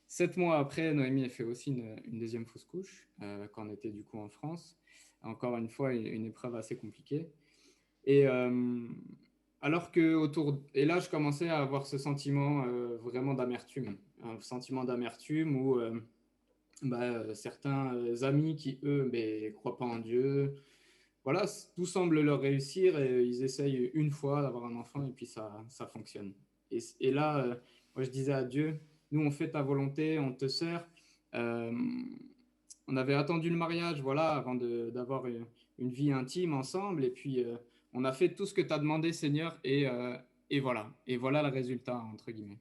7 mois après, Noémie a fait aussi une deuxième fausse couche quand on était du coup en France. Encore une fois, une épreuve assez compliquée. Et alors que et là, je commençais à avoir ce sentiment vraiment d'amertume. Un sentiment d'amertume où certains amis qui, eux, ne croient pas en Dieu, voilà, tout semble leur réussir et ils essayent une fois d'avoir un enfant et puis ça fonctionne. Et là, moi je disais à Dieu, nous on fait ta volonté, on te sert. On avait attendu le mariage, voilà, avant d'avoir une vie intime ensemble. Et puis on a fait tout ce que tu as demandé, Seigneur, et voilà. Et voilà le résultat, entre guillemets.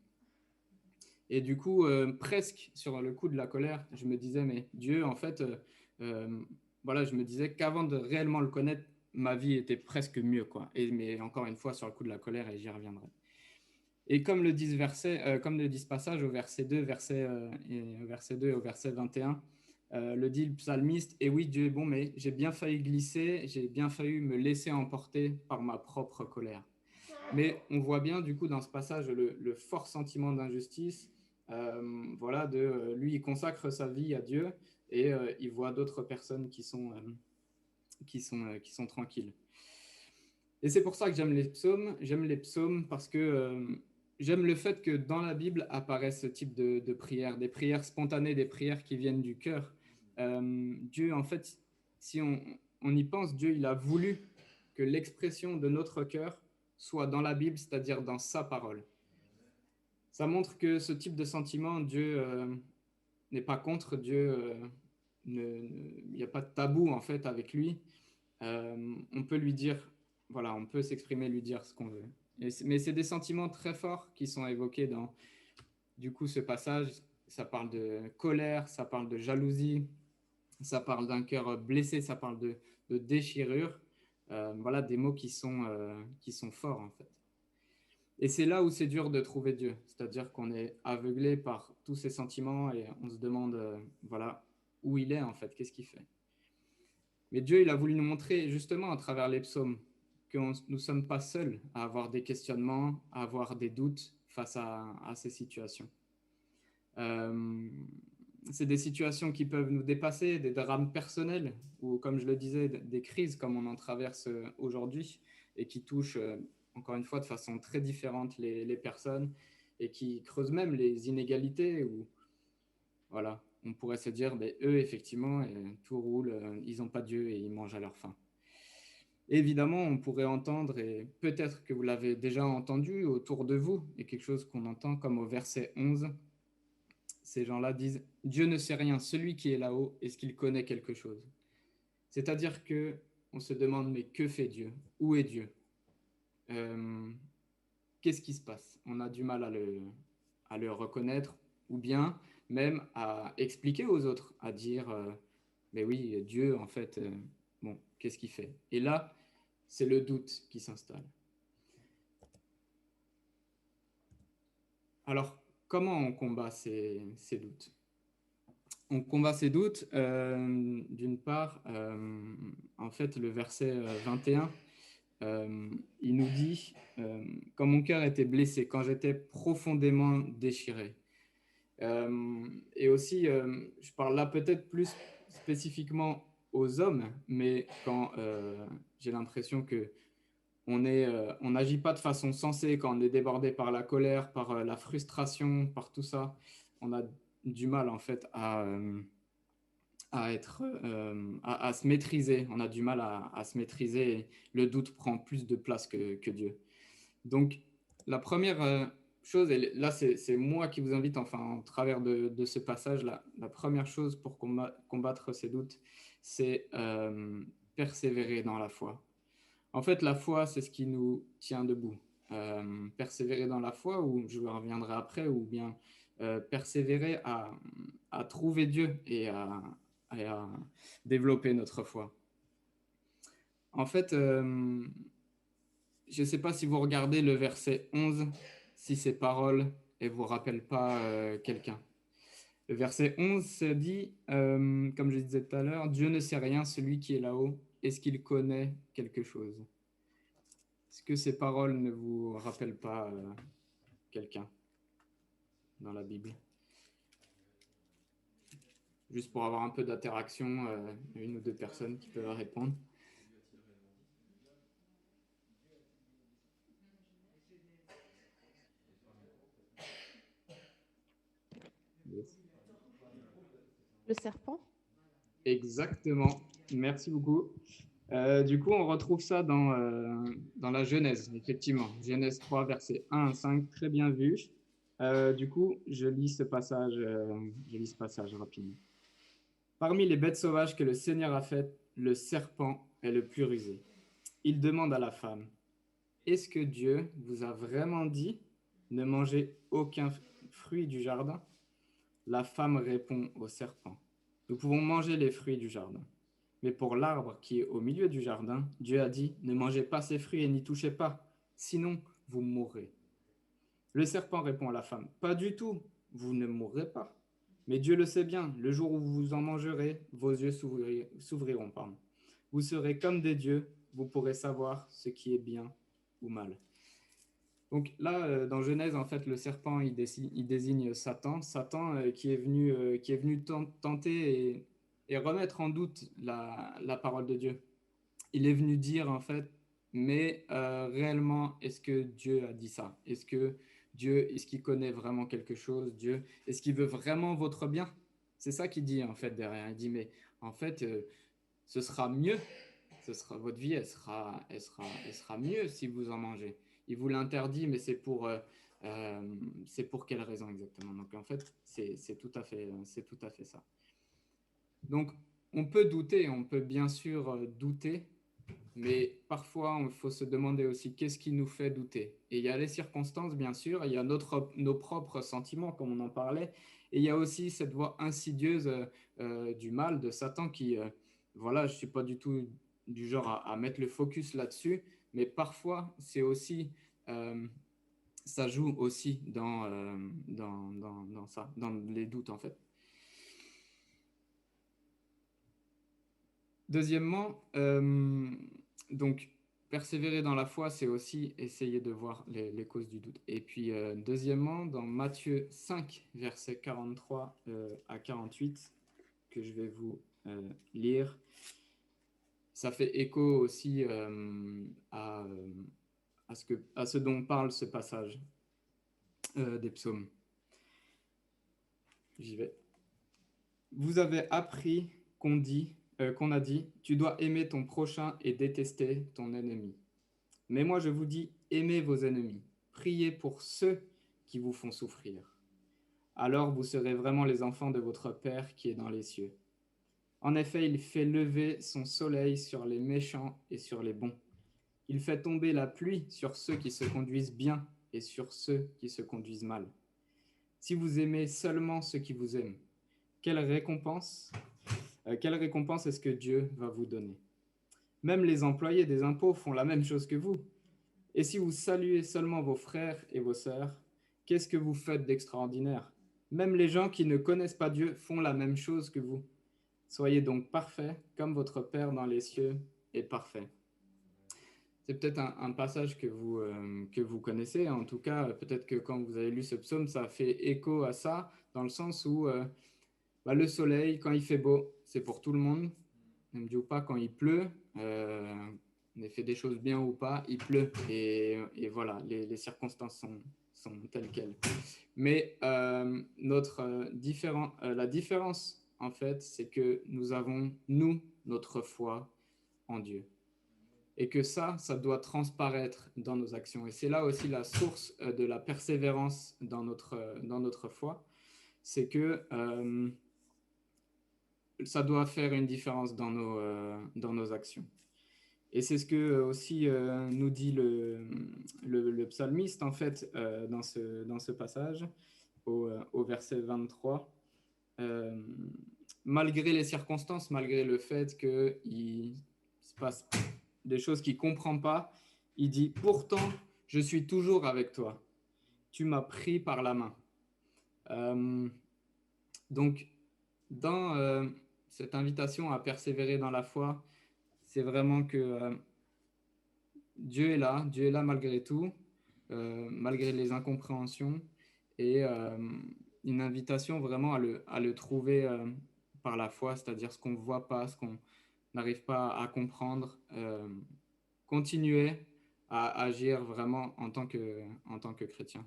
Et du coup, presque sur le coup de la colère, je me disais, mais Dieu, en fait... voilà, je me disais qu'avant de réellement le connaître, ma vie était presque mieux, quoi. Mais encore une fois, sur le coup de la colère, et j'y reviendrai. Et comme le dit ce passage au verset 2, verset 2 et au verset 21, le dit le psalmiste, et oui, Dieu est bon, mais j'ai bien failli glisser, j'ai bien failli me laisser emporter par ma propre colère. Mais on voit bien, du coup, dans ce passage, le fort sentiment d'injustice. Voilà, lui, il consacre sa vie à Dieu et il voit d'autres personnes qui sont tranquilles. Et c'est pour ça que j'aime les psaumes. J'aime les psaumes parce que j'aime le fait que dans la Bible apparaissent ce type de prières, des prières spontanées, des prières qui viennent du cœur. Dieu, en fait, si on y pense, Dieu, il a voulu que l'expression de notre cœur soit dans la Bible, c'est-à-dire dans sa parole. Ça montre que ce type de sentiment, Dieu n'est pas contre, Dieu, il n'y a pas de tabou en fait avec lui. On peut lui dire, voilà, on peut s'exprimer, lui dire ce qu'on veut. Mais c'est des sentiments très forts qui sont évoqués dans, du coup, ce passage. Ça parle de colère, ça parle de jalousie, ça parle d'un cœur blessé, ça parle de déchirure. Voilà, des mots qui sont forts en fait. Et c'est là où c'est dur de trouver Dieu, c'est-à-dire qu'on est aveuglé par tous ces sentiments et on se demande, voilà, où il est en fait, qu'est-ce qu'il fait. Mais Dieu, il a voulu nous montrer justement à travers les psaumes que nous ne sommes pas seuls à avoir des questionnements, à avoir des doutes face à ces situations. C'est des situations qui peuvent nous dépasser, des drames personnels ou, comme je le disais, des crises comme on en traverse aujourd'hui et qui touchent, encore une fois, de façon très différente les personnes et qui creusent même les inégalités où, voilà, on pourrait se dire, ben, eux, effectivement, tout roule, ils n'ont pas Dieu et ils mangent à leur faim. Évidemment, on pourrait entendre, et peut-être que vous l'avez déjà entendu autour de vous, et quelque chose qu'on entend comme au verset 11, ces gens-là disent « Dieu ne sait rien, celui qui est là-haut, est-ce qu'il connaît quelque chose ?» C'est-à-dire qu'on se demande « Mais que fait Dieu? Où est Dieu? Qu'est-ce qui se passe ?» On a du mal à le reconnaître, ou bien même à expliquer aux autres, à dire « Mais oui, Dieu, en fait, bon, qu'est-ce qu'il fait ?» Et là, c'est le doute qui s'installe. Alors, comment on combat ces doutes? On combat ces doutes, d'une part, en fait, le verset 21, il nous dit « Quand mon cœur était blessé, quand j'étais profondément déchiré ». Et aussi, je parle là peut-être plus spécifiquement aux hommes, mais quand j'ai l'impression que on n'agit pas de façon sensée, quand on est débordé par la colère, par la frustration, par tout ça, on a du mal en fait à se maîtriser. On a du mal à se maîtriser. Et le doute prend plus de place que Dieu. Donc, la première chose, et là c'est moi qui vous invite, enfin, au travers de ce passage-là, la première chose pour combattre ces doutes, c'est persévérer dans la foi. En fait, la foi, c'est ce qui nous tient debout. Persévérer dans la foi, ou je reviendrai après, ou bien persévérer à trouver Dieu et à développer notre foi. En fait, je ne sais pas si vous regardez le verset 11, si ces paroles ne vous rappellent pas quelqu'un. Le verset 11 se dit, comme je disais tout à l'heure, « Dieu ne sait rien, celui qui est là-haut, est-ce qu'il connaît quelque chose ?» Est-ce que ces paroles ne vous rappellent pas quelqu'un dans la Bible? Juste pour avoir un peu d'interaction, une ou deux personnes qui peuvent répondre. Yes. Le serpent? Exactement, merci beaucoup. Du coup, on retrouve ça dans la Genèse, effectivement. Genèse 3, versets 1 à 5, très bien vu. Du coup, je lis ce passage rapidement. Parmi les bêtes sauvages que le Seigneur a faites, le serpent est le plus rusé. Il demande à la femme, « Est-ce que Dieu vous a vraiment dit ne mangez aucun fruit du jardin ?» La femme répond au serpent, « Nous pouvons manger les fruits du jardin. Mais pour l'arbre qui est au milieu du jardin, Dieu a dit, ne mangez pas ses fruits et n'y touchez pas, sinon vous mourrez. » Le serpent répond à la femme, « Pas du tout, vous ne mourrez pas. Mais Dieu le sait bien, le jour où vous en mangerez, vos yeux s'ouvriront. Vous serez comme des dieux, vous pourrez savoir ce qui est bien ou mal. » Donc là, dans Genèse, en fait, le serpent, il désigne Satan. Satan qui est venu tenter et remettre en doute la parole de Dieu. Il est venu dire, en fait, mais réellement, est-ce que Dieu a dit ça? Est-ce qu'il connaît vraiment quelque chose? Dieu, est-ce qu'il veut vraiment votre bien? C'est ça qu'il dit, en fait, derrière. Il dit, mais en fait, ce sera mieux. Votre vie, elle sera mieux si vous en mangez. Il vous l'interdit, mais c'est pour quelle raison exactement? Donc, en fait, c'est tout à fait ça. Donc, on peut douter, on peut bien sûr douter, mais parfois, il faut se demander aussi qu'est-ce qui nous fait douter. Et il y a les circonstances, bien sûr, il y a nos propres sentiments, comme on en parlait, et il y a aussi cette voix insidieuse du mal, de Satan, qui, voilà, je ne suis pas du tout du genre à mettre le focus là-dessus, mais parfois, c'est aussi, ça joue aussi dans ça, dans les doutes, en fait. Deuxièmement, donc, persévérer dans la foi, c'est aussi essayer de voir les causes du doute. Et puis, deuxièmement, dans Matthieu 5, versets 43 à 48, que je vais vous lire, ça fait écho aussi à ce dont parle ce passage des psaumes. J'y vais. Vous avez appris qu'on a dit, tu dois aimer ton prochain et détester ton ennemi. Mais moi, je vous dis, aimez vos ennemis. Priez pour ceux qui vous font souffrir. Alors vous serez vraiment les enfants de votre Père qui est dans les cieux. En effet, il fait lever son soleil sur les méchants et sur les bons. Il fait tomber la pluie sur ceux qui se conduisent bien et sur ceux qui se conduisent mal. Si vous aimez seulement ceux qui vous aiment, quelle récompense est-ce que Dieu va vous donner? Même les employés des impôts font la même chose que vous. Et si vous saluez seulement vos frères et vos sœurs, qu'est-ce que vous faites d'extraordinaire? Même les gens qui ne connaissent pas Dieu font la même chose que vous. Soyez donc parfaits comme votre Père dans les cieux est parfait. C'est peut-être un passage que vous connaissez. En tout cas, peut-être que quand vous avez lu ce psaume, ça fait écho à ça, dans le sens où le soleil, quand il fait beau, c'est pour tout le monde. Ne me dis pas quand il pleut, on ait fait des choses bien ou pas, il pleut. Et voilà, les circonstances sont telles quelles. Mais la différence, en fait, c'est que nous avons, notre foi en Dieu. Et que ça doit transparaître dans nos actions. Et c'est là aussi la source de la persévérance dans notre foi. C'est que ça doit faire une différence dans nos actions. Et c'est ce que aussi nous dit le psalmiste, en fait, dans ce passage, au verset 23. Malgré les circonstances, malgré le fait qu'il se passe des choses qu'il ne comprend pas, il dit « Pourtant, je suis toujours avec toi. Tu m'as pris par la main. » Donc, dans cette invitation à persévérer dans la foi, c'est vraiment que Dieu est là malgré tout, malgré les incompréhensions, et une invitation vraiment à le trouver par la foi, c'est-à-dire ce qu'on ne voit pas, ce qu'on n'arrive pas à comprendre, continuer à agir vraiment en tant que chrétien.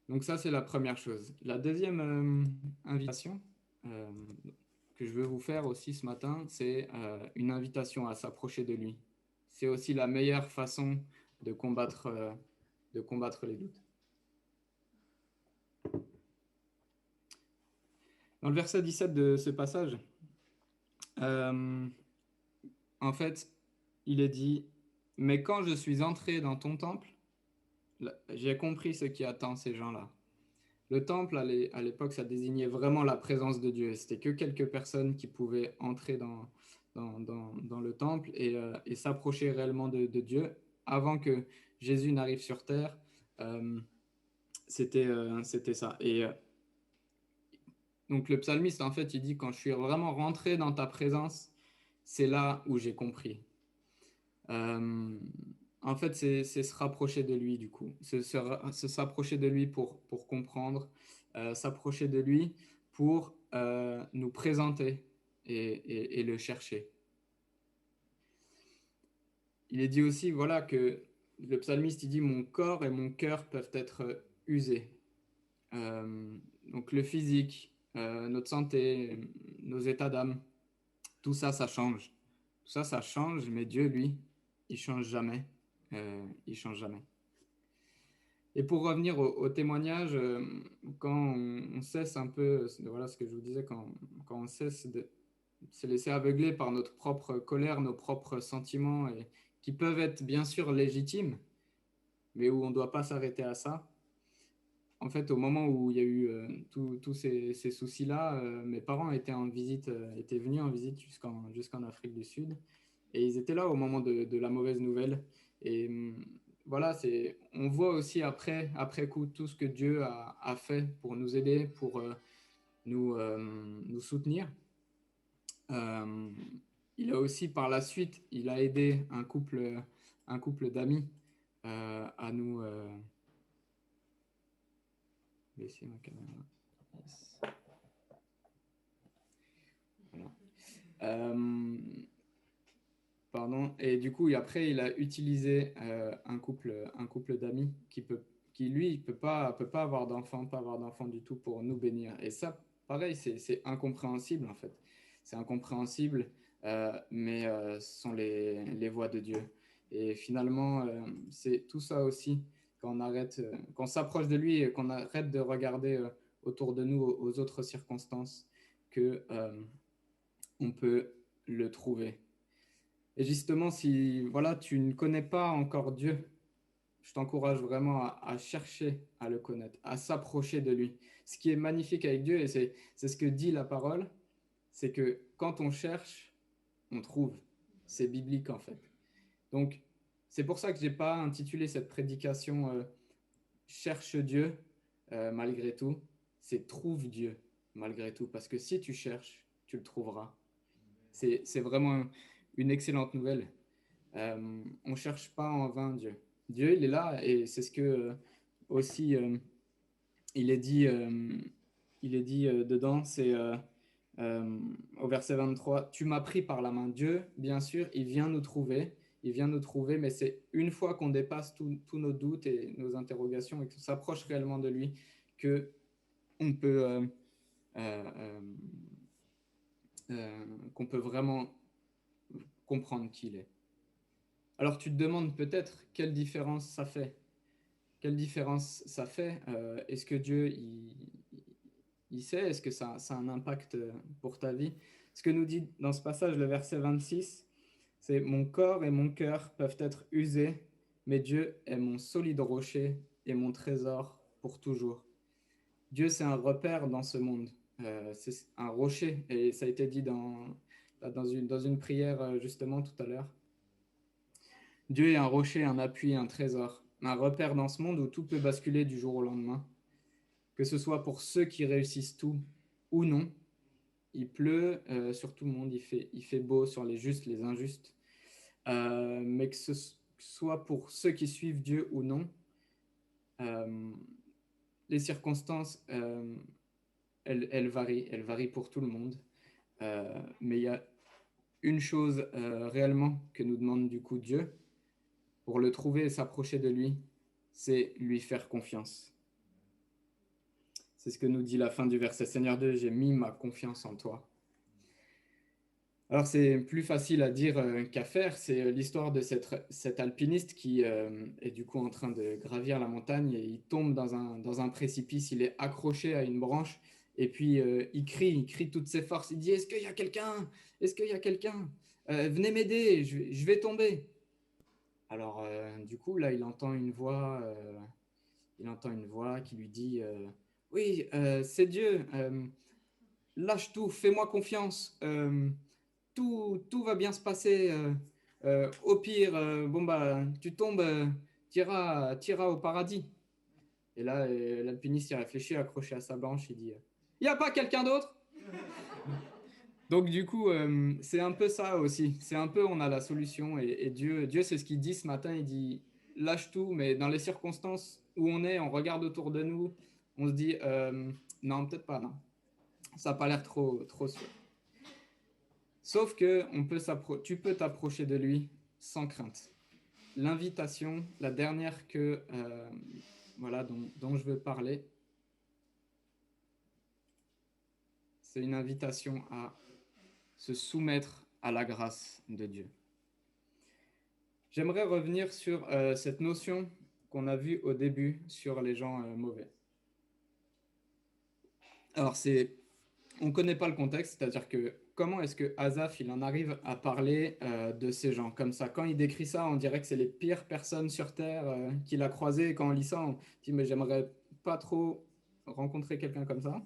Donc ça, c'est la première chose. La deuxième invitation que je veux vous faire aussi ce matin, c'est une invitation à s'approcher de lui. C'est aussi la meilleure façon de combattre les doutes. Dans le verset 17 de ce passage, en fait, il est dit « Mais quand je suis entré dans ton temple, j'ai compris ce qui attend ces gens-là. » Le temple, à l'époque, ça désignait vraiment la présence de Dieu. C'était que quelques personnes qui pouvaient entrer dans le temple et s'approcher réellement de Dieu. Avant que Jésus n'arrive sur terre, c'était ça. Et donc le psalmiste, en fait, il dit « Quand je suis vraiment rentré dans ta présence, c'est là où j'ai compris. » En fait, c'est se rapprocher de lui, du coup. S'approcher de lui pour comprendre, s'approcher de lui pour nous présenter et le chercher. Il est dit aussi, voilà, que le psalmiste, il dit « Mon corps et mon cœur peuvent être usés. » Donc le physique, notre santé, nos états d'âme, tout ça, ça change. Tout ça, ça change, mais Dieu, lui, il change jamais. Il change jamais. Et pour revenir au témoignage, quand on cesse un peu, voilà ce que je vous disais, quand on cesse de se laisser aveugler par notre propre colère, nos propres sentiments, et qui peuvent être bien sûr légitimes, mais où on ne doit pas s'arrêter à ça. En fait, au moment où il y a eu tous ces soucis-là, mes parents étaient venus en visite jusqu'en Afrique du Sud. Et ils étaient là au moment de la mauvaise nouvelle. Et voilà, on voit aussi après coup tout ce que Dieu a fait pour nous aider, pour nous soutenir. Il a aussi, par la suite, il a aidé un couple d'amis à nous... laisser ma caméra. Voilà. Pardon. Et du coup, après, il a utilisé un couple d'amis qui lui, il peut pas avoir d'enfant, pas avoir d'enfant du tout pour nous bénir. Et ça, pareil, c'est incompréhensible en fait. C'est incompréhensible, mais ce sont les voies de Dieu. Et finalement, c'est tout ça aussi, quand on s'approche de lui et qu'on arrête de regarder autour de nous aux autres circonstances, que on peut le trouver. Et justement, si voilà, tu ne connais pas encore Dieu, je t'encourage vraiment à chercher à le connaître, à s'approcher de lui. Ce qui est magnifique avec Dieu, et c'est ce que dit la parole, c'est que quand on cherche, on trouve. C'est biblique en fait. Donc, c'est pour ça que je n'ai pas intitulé cette prédication Cherche Dieu malgré tout. C'est Trouve Dieu malgré tout. Parce que si tu cherches, tu le trouveras. C'est vraiment une excellente nouvelle. On ne cherche pas en vain Dieu. Dieu, il est là et c'est ce que aussi il est dit dedans, c'est au verset 23, tu m'as pris par la main. Dieu, bien sûr, il vient nous trouver, mais c'est une fois qu'on dépasse tous nos doutes et nos interrogations et qu'on s'approche réellement de lui que on peut qu'on peut vraiment comprendre qui il est. Alors tu te demandes peut-être quelle différence ça fait. Quelle différence ça fait Est-ce que Dieu, il sait? Est-ce que ça a un impact pour ta vie? Ce que nous dit dans ce passage, le verset 26, c'est « Mon corps et mon cœur peuvent être usés, mais Dieu est mon solide rocher et mon trésor pour toujours. » Dieu, c'est un repère dans ce monde. C'est un rocher, et ça a été dit dans une prière justement tout à l'heure. Dieu est un rocher, un appui, un trésor, un repère dans ce monde où tout peut basculer du jour au lendemain. Que ce soit pour ceux qui réussissent tout ou non, il pleut sur tout le monde, il fait beau sur les justes, les injustes, mais que ce soit pour ceux qui suivent Dieu ou non, les circonstances, elles varient pour tout le monde, mais il y a une chose réellement que nous demande du coup Dieu, pour le trouver et s'approcher de lui, c'est lui faire confiance. C'est ce que nous dit la fin du verset. Seigneur Dieu, j'ai mis ma confiance en toi. Alors c'est plus facile à dire qu'à faire. C'est l'histoire de cet alpiniste qui est du coup en train de gravir la montagne et il tombe dans un précipice. Il est accroché à une branche et puis il crie toutes ses forces. Il dit, est-ce qu'il y a quelqu'un? Est-ce qu'il y a quelqu'un? Venez m'aider, je vais tomber. Alors, du coup, là, il entend une voix qui lui dit oui, c'est Dieu, lâche tout, fais-moi confiance, tout va bien se passer. Au pire, bon, bah, tu tombes, t'iras au paradis. Et là, l'alpiniste, il réfléchit, accroché à sa branche, il dit il n'y a pas quelqu'un d'autre? Donc du coup, c'est un peu ça aussi. C'est un peu, on a la solution et Dieu, c'est ce qu'il dit ce matin. Il dit, lâche tout, mais dans les circonstances où on est, on regarde autour de nous, on se dit, non, peut-être pas, non. Ça n'a pas l'air trop sûr. Sauf que tu peux t'approcher de lui sans crainte. L'invitation, la dernière dont je veux parler, c'est une invitation à se soumettre à la grâce de Dieu. J'aimerais revenir sur cette notion qu'on a vue au début sur les gens mauvais. Alors, on ne connaît pas le contexte, c'est-à-dire que comment est-ce que Asaph, il en arrive à parler de ces gens comme ça? Quand il décrit ça, on dirait que c'est les pires personnes sur Terre qu'il a croisées. Et quand on lit ça, on dit, mais j'aimerais pas trop rencontrer quelqu'un comme ça.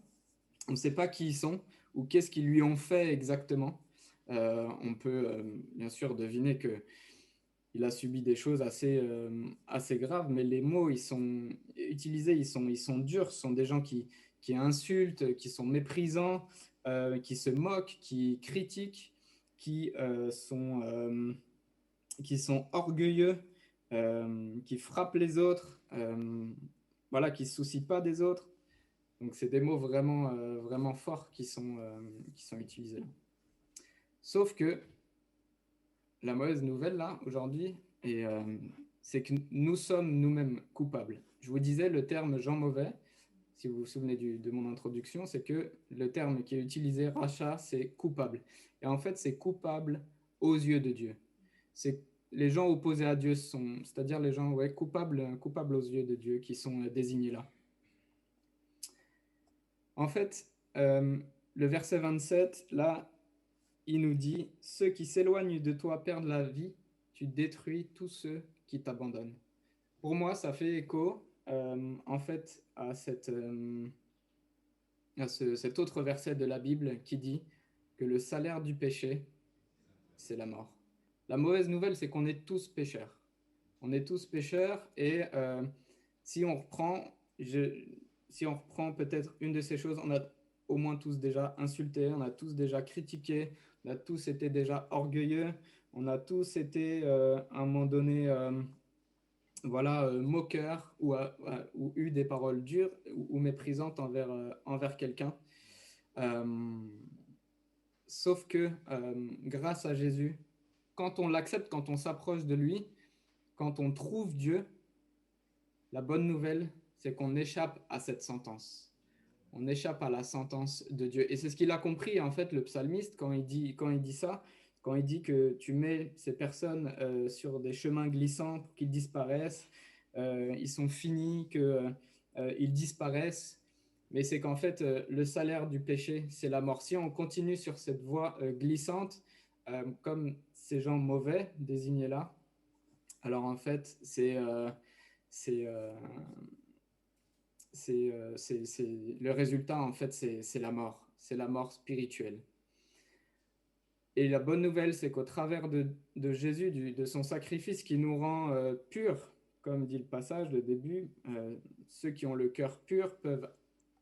On ne sait pas qui ils sont ou qu'est-ce qu'ils lui ont fait exactement. On peut bien sûr deviner qu'il a subi des choses assez graves, mais les mots ils sont utilisés, ils sont durs. Ce sont des gens qui insultent, qui sont méprisants, qui se moquent, qui critiquent, qui sont orgueilleux, qui frappent les autres, voilà, qui ne se soucient pas des autres. Donc, c'est des mots vraiment forts qui sont utilisés. Sauf que la mauvaise nouvelle, là, aujourd'hui, c'est que nous sommes nous-mêmes coupables. Je vous disais, le terme « gens mauvais », si vous vous souvenez de mon introduction, c'est que le terme qui est utilisé, rachat, c'est coupable. Et en fait, c'est coupable aux yeux de Dieu. C'est les gens opposés à Dieu, c'est-à-dire les gens coupables aux yeux de Dieu qui sont désignés là. En fait, le verset 27, là, il nous dit « Ceux qui s'éloignent de toi perdent la vie, tu détruis tous ceux qui t'abandonnent. » Pour moi, ça fait écho, en fait, à cet autre verset de la Bible qui dit que le salaire du péché, c'est la mort. La mauvaise nouvelle, c'est qu'on est tous pécheurs. On est tous pécheurs et si on reprend peut-être une de ces choses, on a au moins tous déjà insulté, on a tous déjà critiqué, on a tous été déjà orgueilleux, on a tous été à un moment donné moqueurs ou eu des paroles dures ou méprisantes envers quelqu'un. Sauf que grâce à Jésus, quand on l'accepte, quand on s'approche de lui, quand on trouve Dieu, la bonne nouvelle, c'est qu'on échappe à cette sentence. On échappe à la sentence de Dieu. Et c'est ce qu'il a compris, en fait, le psalmiste, quand il dit ça, quand il dit que tu mets ces personnes sur des chemins glissants pour qu'ils disparaissent, ils sont finis, qu'ils disparaissent. Mais c'est qu'en fait, le salaire du péché, c'est la mort. Si on continue sur cette voie glissante, comme ces gens mauvais désignés là, alors en fait, le résultat, en fait, c'est la mort. C'est la mort spirituelle. Et la bonne nouvelle, c'est qu'au travers de Jésus, de son sacrifice qui nous rend purs, comme dit le passage, le début, ceux qui ont le cœur pur peuvent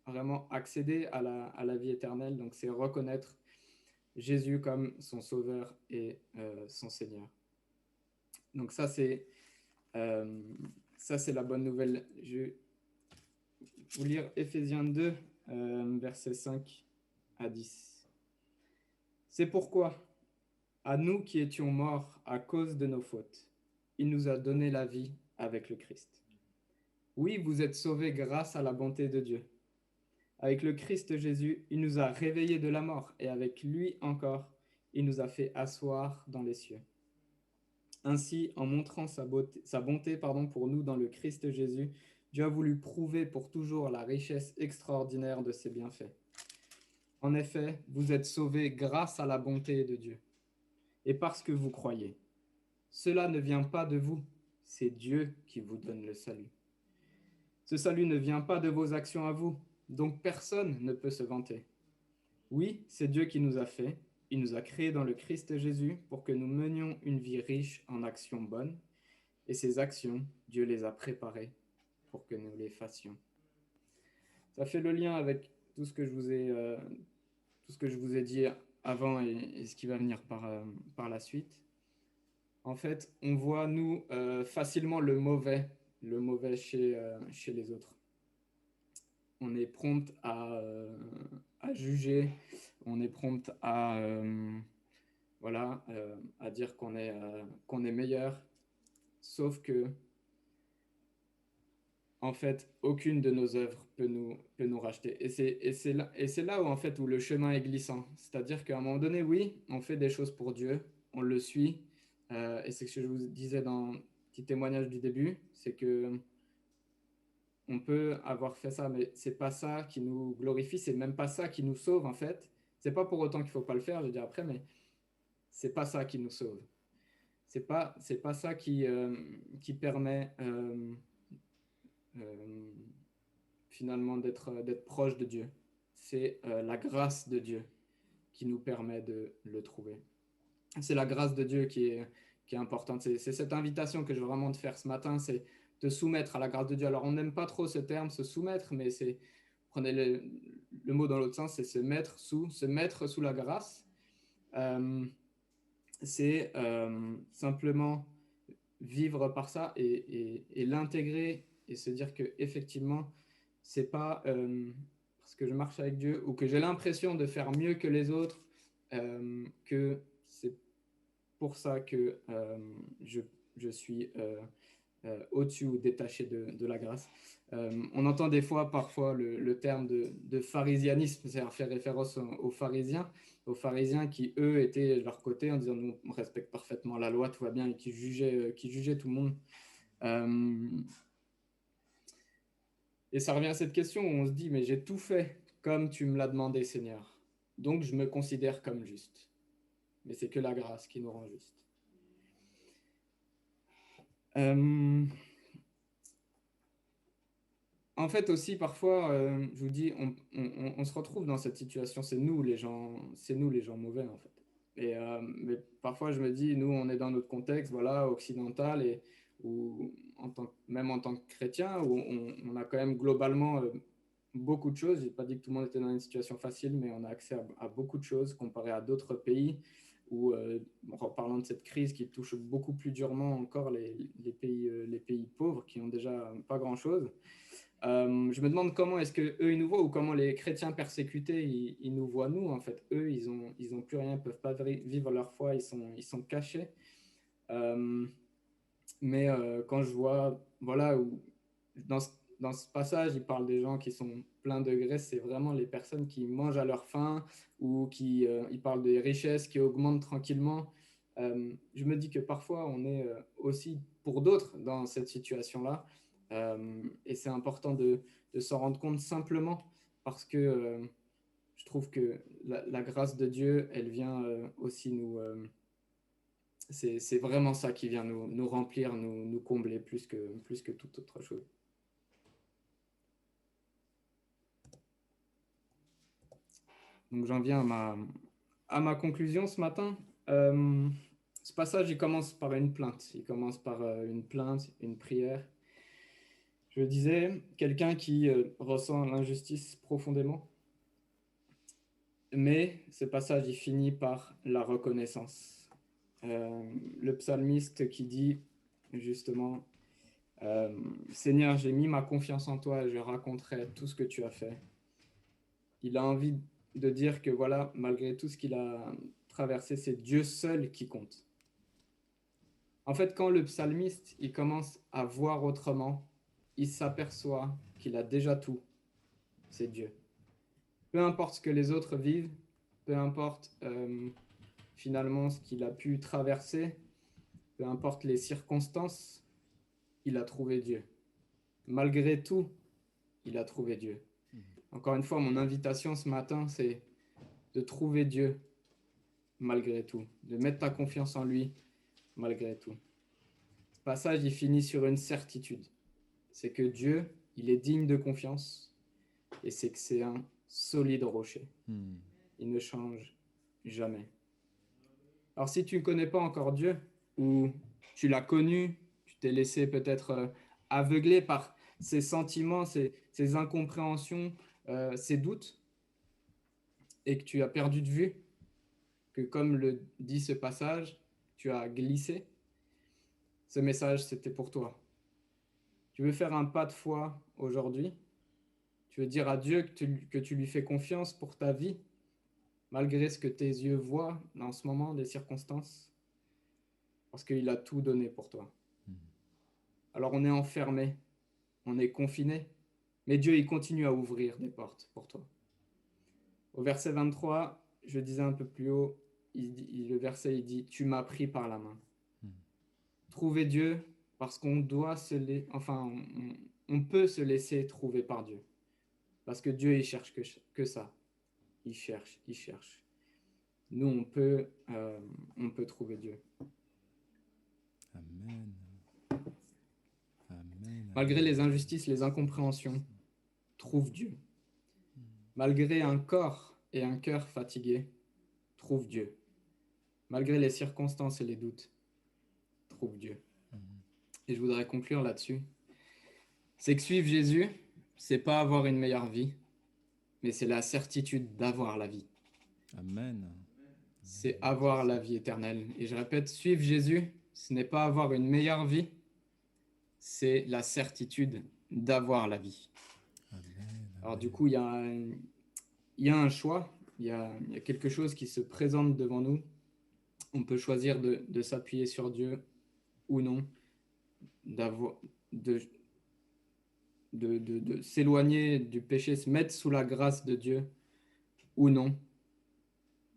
vraiment accéder à la vie éternelle. Donc, c'est reconnaître Jésus comme son Sauveur et son Seigneur. Donc, ça, c'est la bonne nouvelle. Je vais vous lire Éphésiens 2, versets 5 à 10. C'est pourquoi, à nous qui étions morts à cause de nos fautes, il nous a donné la vie avec le Christ. Oui, vous êtes sauvés grâce à la bonté de Dieu. Avec le Christ Jésus, il nous a réveillés de la mort et avec lui encore, il nous a fait asseoir dans les cieux. Ainsi, en montrant sa bonté pour nous dans le Christ Jésus, Dieu a voulu prouver pour toujours la richesse extraordinaire de ses bienfaits. En effet, vous êtes sauvés grâce à la bonté de Dieu et parce que vous croyez. Cela ne vient pas de vous, c'est Dieu qui vous donne le salut. Ce salut ne vient pas de vos actions à vous, donc personne ne peut se vanter. Oui, c'est Dieu qui nous a fait. Il nous a créés dans le Christ Jésus pour que nous menions une vie riche en actions bonnes. Et ces actions, Dieu les a préparées pour que nous les fassions. Ça fait le lien avec tout ce que je vous ai dit avant et ce qui va venir par la suite. En fait, on voit, nous, facilement le mauvais chez les autres. On est prompt à juger, on est prompt à dire qu'on est meilleur, sauf que, en fait, aucune de nos œuvres peut nous racheter. Et c'est là où, en fait, où le chemin est glissant. C'est-à-dire qu'à un moment donné, oui, on fait des choses pour Dieu, on le suit, et c'est ce que je vous disais dans le petit témoignage du début, c'est que on peut avoir fait ça, mais c'est pas ça qui nous glorifie, c'est même pas ça qui nous sauve en fait. C'est pas pour autant qu'il faut pas le faire, je vais dire après, mais c'est pas ça qui nous sauve. C'est pas ça qui permet finalement d'être proche de Dieu. C'est la grâce de Dieu qui nous permet de le trouver. C'est la grâce de Dieu qui est importante. C'est cette invitation que je veux vraiment te faire ce matin, c'est te soumettre à la grâce de Dieu. Alors, on n'aime pas trop ce terme, se soumettre, mais prenez le mot dans l'autre sens, c'est se mettre sous la grâce. C'est simplement vivre par ça et l'intégrer et se dire que effectivement, c'est pas parce que je marche avec Dieu ou que j'ai l'impression de faire mieux que les autres que c'est pour ça que je suis au-dessus ou détaché de la grâce. On entend parfois le terme de pharisianisme, c'est-à-dire faire référence aux pharisiens qui, eux, étaient de leur côté en disant nous, on respecte parfaitement la loi, tout va bien, et qui jugeaient tout le monde. Et ça revient à cette question où on se dit, mais j'ai tout fait comme tu me l'as demandé, Seigneur. Donc, je me considère comme juste. Mais c'est que la grâce qui nous rend juste. En fait aussi, parfois, je vous dis, on se retrouve dans cette situation. C'est nous les gens mauvais, en fait. Mais parfois, je me dis, nous, on est dans notre contexte, voilà, occidental, et où, même en tant que chrétien, où on a quand même globalement beaucoup de choses. Je n'ai pas dit que tout le monde était dans une situation facile, mais on a accès à beaucoup de choses comparé à d'autres pays où, en parlant de cette crise qui touche beaucoup plus durement encore les pays pauvres qui ont déjà pas grand-chose. Je me demande comment est-ce qu'eux, ils nous voient, ou comment les chrétiens persécutés, ils nous voient, nous, en fait. Eux, ils ont plus rien, ils ne peuvent pas vivre leur foi, ils sont cachés. Mais quand je vois, voilà, dans ce passage, il parle des gens qui sont pleins de graisse, c'est vraiment les personnes qui mangent à leur faim, ou il parle des richesses qui augmentent tranquillement. Je me dis que parfois, on est aussi, pour d'autres, dans cette situation-là. Et c'est important de s'en rendre compte simplement parce que je trouve que la grâce de Dieu, elle vient aussi nous... c'est vraiment ça qui vient nous remplir, nous combler plus que toute autre chose. Donc j'en viens à ma conclusion ce matin. Ce passage, il commence par une plainte. Il commence par une plainte, une prière. Je disais, quelqu'un qui ressent l'injustice profondément. Mais ce passage, il finit par la reconnaissance. Le psalmiste qui dit justement, Seigneur, j'ai mis ma confiance en toi et je raconterai tout ce que tu as fait. Il a envie de dire que voilà, malgré tout ce qu'il a traversé, c'est Dieu seul qui compte. En fait, quand le psalmiste, il commence à voir autrement, il s'aperçoit qu'il a déjà tout, c'est Dieu. Peu importe ce que les autres vivent, peu importe finalement ce qu'il a pu traverser, peu importe les circonstances, il a trouvé Dieu. Malgré tout, il a trouvé Dieu. Encore une fois, mon invitation ce matin, c'est de trouver Dieu malgré tout, de mettre ta confiance en lui malgré tout. Ce passage, il finit sur une certitude. C'est que Dieu, il est digne de confiance et c'est que c'est un solide rocher. Il ne change jamais. Alors si tu ne connais pas encore Dieu, ou tu l'as connu, tu t'es laissé peut-être aveugler par ses sentiments, ses incompréhensions, ses doutes, et que tu as perdu de vue, que comme le dit ce passage, tu as glissé, ce message, c'était pour toi. Tu veux faire un pas de foi aujourd'hui, tu veux dire à Dieu que tu lui fais confiance pour ta vie, malgré ce que tes yeux voient en ce moment, des circonstances, parce qu'il a tout donné pour toi. Alors on est enfermé, on est confiné, mais Dieu, il continue à ouvrir des portes pour toi. Au verset 23, je disais un peu plus haut, le verset, il dit « Tu m'as pris par la main ». Trouver Dieu, parce qu'on doit on peut se laisser trouver par Dieu. Parce que Dieu, il cherche que ça. Il cherche. Nous, on peut trouver Dieu. Amen. Malgré les injustices, les incompréhensions, trouve Dieu. Malgré un corps et un cœur fatigués, trouve Dieu. Malgré les circonstances et les doutes, trouve Dieu. Et je voudrais conclure là-dessus. C'est que suivre Jésus, c'est pas avoir une meilleure vie, mais c'est la certitude d'avoir la vie. Amen. C'est avoir la vie éternelle. Et je répète, suivre Jésus, ce n'est pas avoir une meilleure vie, c'est la certitude d'avoir la vie. Amen. Alors du coup, il y a un choix, il y a quelque chose qui se présente devant nous. On peut choisir de s'appuyer sur Dieu ou non. d'avoir, de s'éloigner du péché, se mettre sous la grâce de Dieu ou non.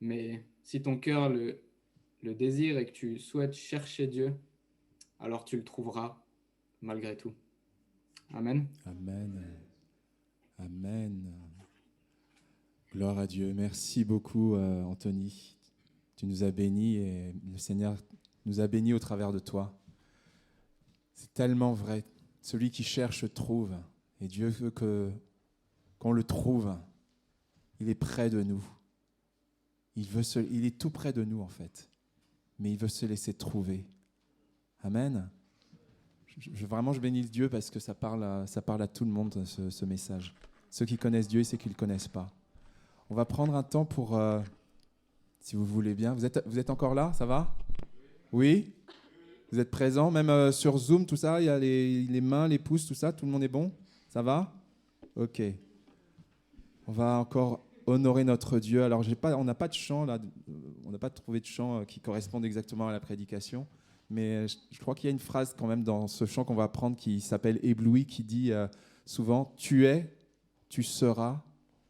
Mais si ton cœur le désire et que tu souhaites chercher Dieu, alors tu le trouveras malgré tout. Amen. Amen. Amen. Gloire à Dieu. Merci beaucoup, Anthony. Tu nous as bénis et le Seigneur nous a bénis au travers de toi. C'est tellement vrai. Celui qui cherche trouve. Et Dieu veut qu'on le trouve. Il est près de nous. Il est tout près de nous, en fait. Mais il veut se laisser trouver. Amen. Vraiment, je bénis Dieu parce que ça parle à tout le monde, ce message. Ceux qui connaissent Dieu et ceux qui ne le connaissent pas. On va prendre un temps pour, si vous voulez bien. Vous êtes encore là, ça va? Oui? Vous êtes présents? Même sur Zoom, tout ça, il y a les mains, les pouces, tout ça, tout le monde est bon? Ça va? Ok. On va encore honorer notre Dieu. Alors, on n'a pas de chant, là, on n'a pas trouvé de chant qui corresponde exactement à la prédication. Mais je crois qu'il y a une phrase quand même dans ce chant qu'on va apprendre qui s'appelle « Ébloui » qui dit souvent « Tu es, tu seras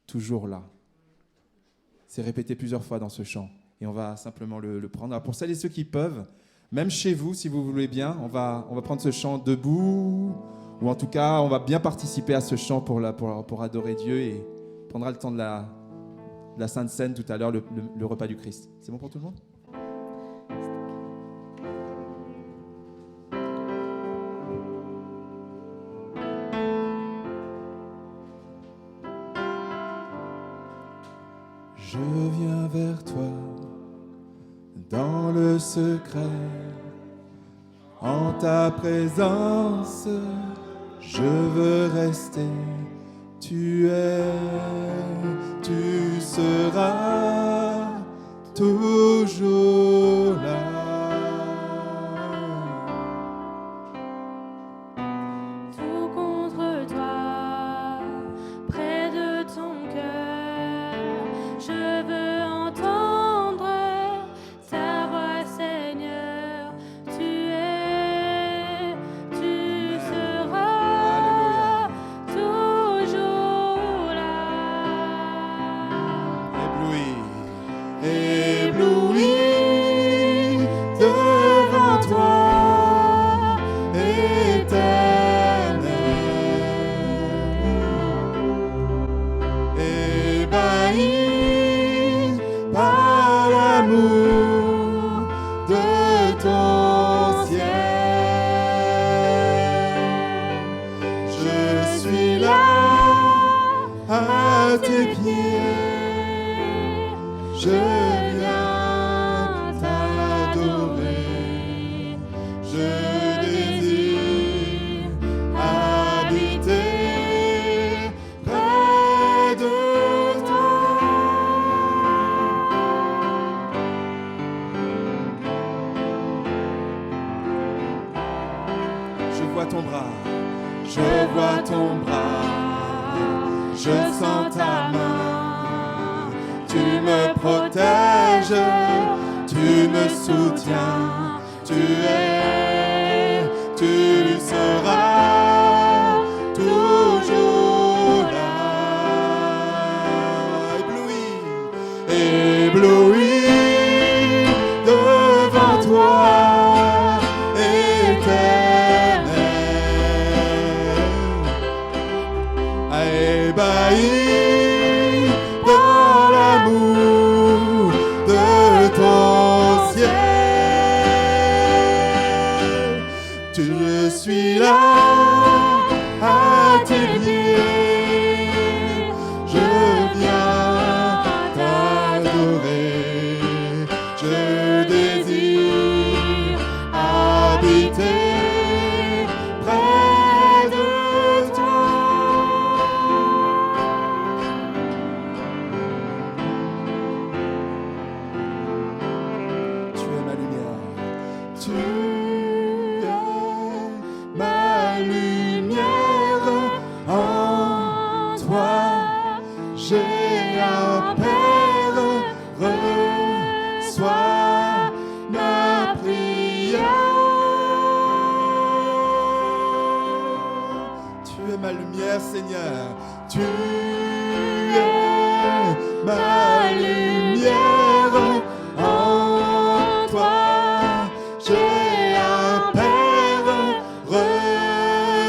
toujours là ». C'est répété plusieurs fois dans ce chant et on va simplement le prendre. Alors pour celles et ceux qui peuvent, même chez vous, si vous voulez bien, on va prendre ce chant debout ou en tout cas, on va bien participer à ce chant pour adorer Dieu et on prendra le temps de la Sainte Seine tout à l'heure, le repas du Christ. C'est bon pour tout le monde ? Je viens vers toi dans le secret, en ta présence, je veux rester. Tu es, tu seras toujours là. Tout contre toi, près de ton cœur, je veux entendre ta voix, Seigneur. Tu es, tu seras toujours là. Ébloui devant toi, Éternel, ébahi par l'amour de ton ciel. Je suis là à tes pieds. Je viens t'adorer, je désire habiter près de toi. Je vois ton bras, je vois ton bras, je sens ta main. Tu me protèges, tu me soutiens, tu es, tu seras toujours là. Ébloui devant toi, Éternel, ébahi dans l'amour de ton ciel. Je suis là à tes pieds. Je viens t'adorer. Je désire habiter près de toi. Tu es ma lumière. Tu es ma lumière. En toi, j'ai un Père. Reçois ma prière. ma lumière, Seigneur. Tu es ma lumière. En toi, j'ai un Père.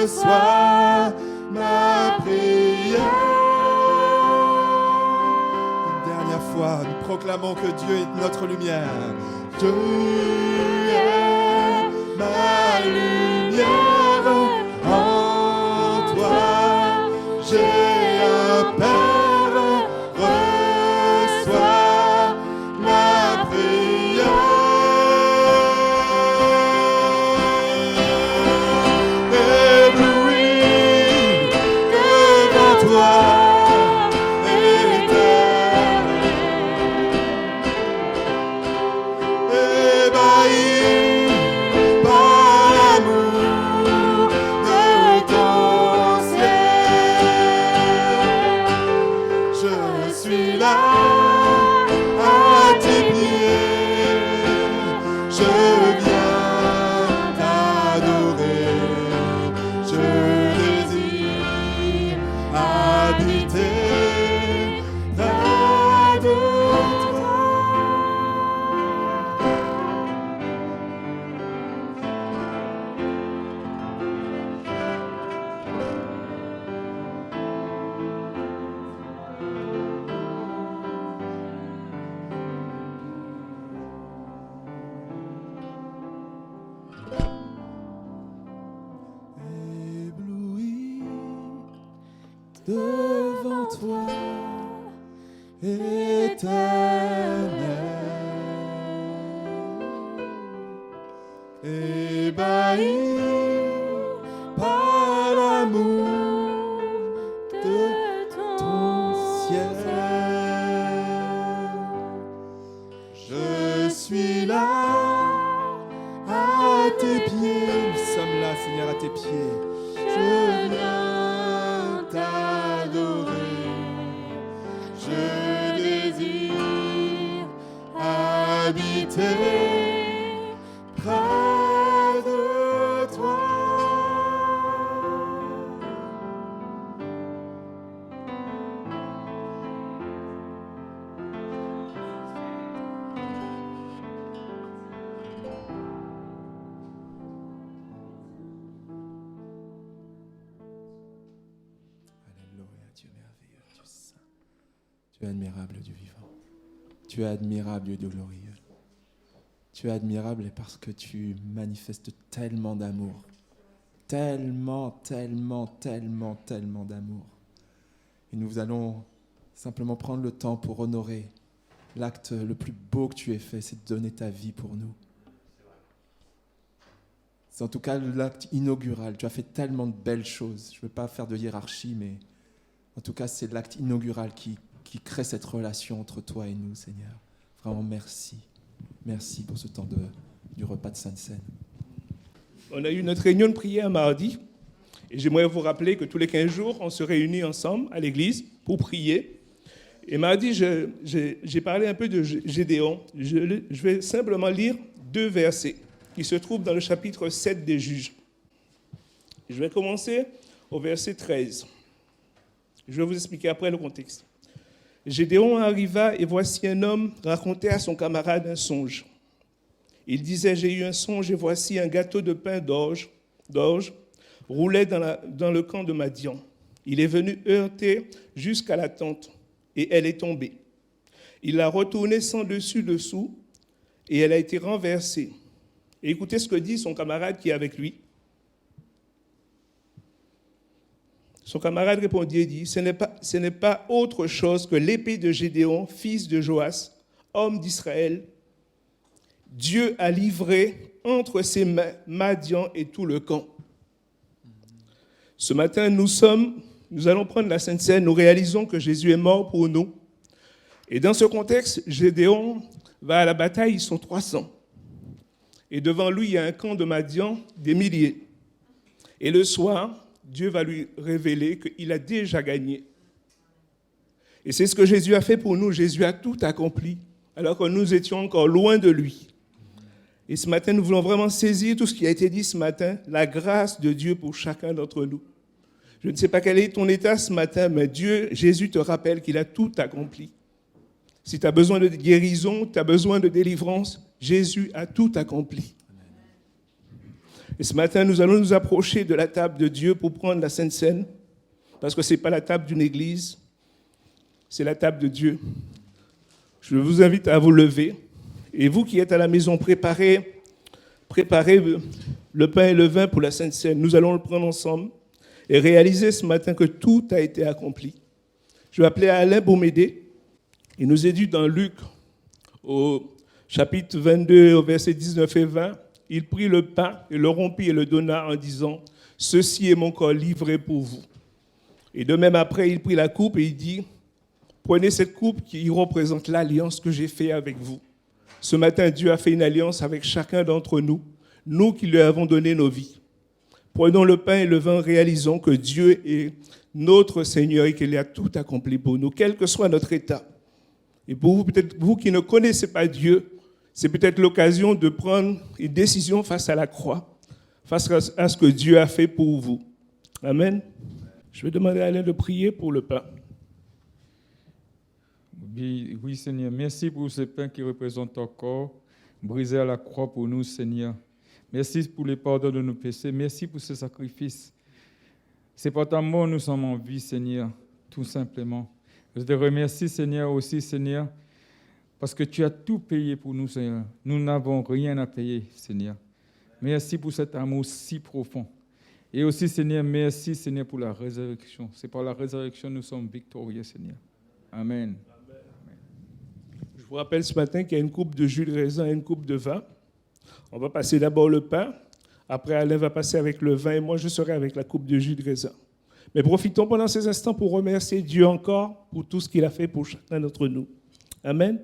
Reçois ma prière. Une dernière fois, nous proclamons que Dieu est notre lumière. Tu es ma lumière. En toi, j'ai un Père. Reçois ma prière. Ébloui devant toi, Éternel. Ébahi par l'amour de ton ciel. Je suis là à tes pieds. Je viens t'adorer. Je désire habiter près de toi. Ébloui devant toi, Éternel. Ébahi par l'amour de ton ciel. Je suis là à tes pieds. Nous sommes là, Seigneur, à tes pieds. Je viens t'adorer. Je désire habiter près de toi. Alléluia, Dieu merveilleux, Dieu saint. Tu es admirable, Dieu vivant. Tu es admirable, Dieu glorieux. Tu es admirable parce que tu manifestes tellement d'amour. Tellement, tellement, tellement, tellement d'amour. Et nous allons simplement prendre le temps pour honorer l'acte le plus beau que tu aies fait, c'est de donner ta vie pour nous. C'est en tout cas l'acte inaugural. Tu as fait tellement de belles choses. Je ne veux pas faire de hiérarchie, mais en tout cas, c'est l'acte inaugural qui crée cette relation entre toi et nous, Seigneur. Vraiment, merci. Merci pour ce temps du repas de Sainte-Seine. On a eu notre réunion de prière mardi. Et j'aimerais vous rappeler que tous les 15 jours, on se réunit ensemble à l'église pour prier. Et mardi, j'ai parlé un peu de Gédéon. Je vais simplement lire 2 versets qui se trouvent dans le chapitre 7 des Juges. Je vais commencer au verset 13. Je vais vous expliquer après le contexte. Gédéon arriva et voici un homme racontait à son camarade un songe. Il disait, j'ai eu un songe et voici un gâteau de pain d'orge roulait dans le camp de Madian. Il est venu heurter jusqu'à la tente et elle est tombée. Il l'a retournée sans dessus-dessous et elle a été renversée. Et écoutez ce que dit son camarade qui est avec lui. Son camarade répondit et dit, ce n'est pas autre chose que l'épée de Gédéon, fils de Joas, homme d'Israël. Dieu a livré entre ses mains Madian et tout le camp. Ce matin, nous allons prendre la Sainte Seine, nous réalisons que Jésus est mort pour nous. Et dans ce contexte, Gédéon va à la bataille, ils sont 300. Et devant lui, il y a un camp de Madian, des milliers. Et le soir, Dieu va lui révéler qu'il a déjà gagné. Et c'est ce que Jésus a fait pour nous. Jésus a tout accompli, alors que nous étions encore loin de lui. Et ce matin, nous voulons vraiment saisir tout ce qui a été dit ce matin, la grâce de Dieu pour chacun d'entre nous. Je ne sais pas quel est ton état ce matin, mais Jésus te rappelle qu'il a tout accompli. Si tu as besoin de guérison, tu as besoin de délivrance, Jésus a tout accompli. Et ce matin, nous allons nous approcher de la table de Dieu pour prendre la Sainte Seine, parce que ce n'est pas la table d'une église, c'est la table de Dieu. Je vous invite à vous lever. Et vous qui êtes à la maison, préparez le pain et le vin pour la Sainte Seine. Nous allons le prendre ensemble et réaliser ce matin que tout a été accompli. Je vais appeler Alain pour m'aider. Il nous est dit dans Luc, au chapitre 22, au verset 19 et 20, il prit le pain et le rompit et le donna en disant « Ceci est mon corps livré pour vous ». Et de même après, il prit la coupe et il dit « Prenez cette coupe qui représente l'alliance que j'ai faite avec vous ». Ce matin, Dieu a fait une alliance avec chacun d'entre nous, nous qui lui avons donné nos vies. Prenons le pain et le vin, réalisons que Dieu est notre Seigneur et qu'il a tout accompli pour nous, quel que soit notre état. Et pour vous, peut-être vous qui ne connaissez pas Dieu, c'est peut-être l'occasion de prendre une décision face à la croix, face à ce que Dieu a fait pour vous. Amen. Je vais demander à Alain de prier pour le pain. Oui, Seigneur, merci pour ce pain qui représente ton corps, brisé à la croix pour nous, Seigneur. Merci pour les pardons de nos péchés. Merci pour ce sacrifice. C'est par ta mort que nous sommes en vie, Seigneur, tout simplement. Je te remercie, Seigneur, aussi, Seigneur, parce que tu as tout payé pour nous, Seigneur. Nous n'avons rien à payer, Seigneur. Merci pour cet amour si profond. Et aussi, Seigneur, merci, Seigneur, pour la résurrection. C'est par la résurrection que nous sommes victorieux, Seigneur. Amen. Je vous rappelle ce matin qu'il y a une coupe de jus de raisin et une coupe de vin. On va passer d'abord le pain. Après, Alain va passer avec le vin et moi, je serai avec la coupe de jus de raisin. Mais profitons pendant ces instants pour remercier Dieu encore pour tout ce qu'il a fait pour chacun d'entre nous. Amen.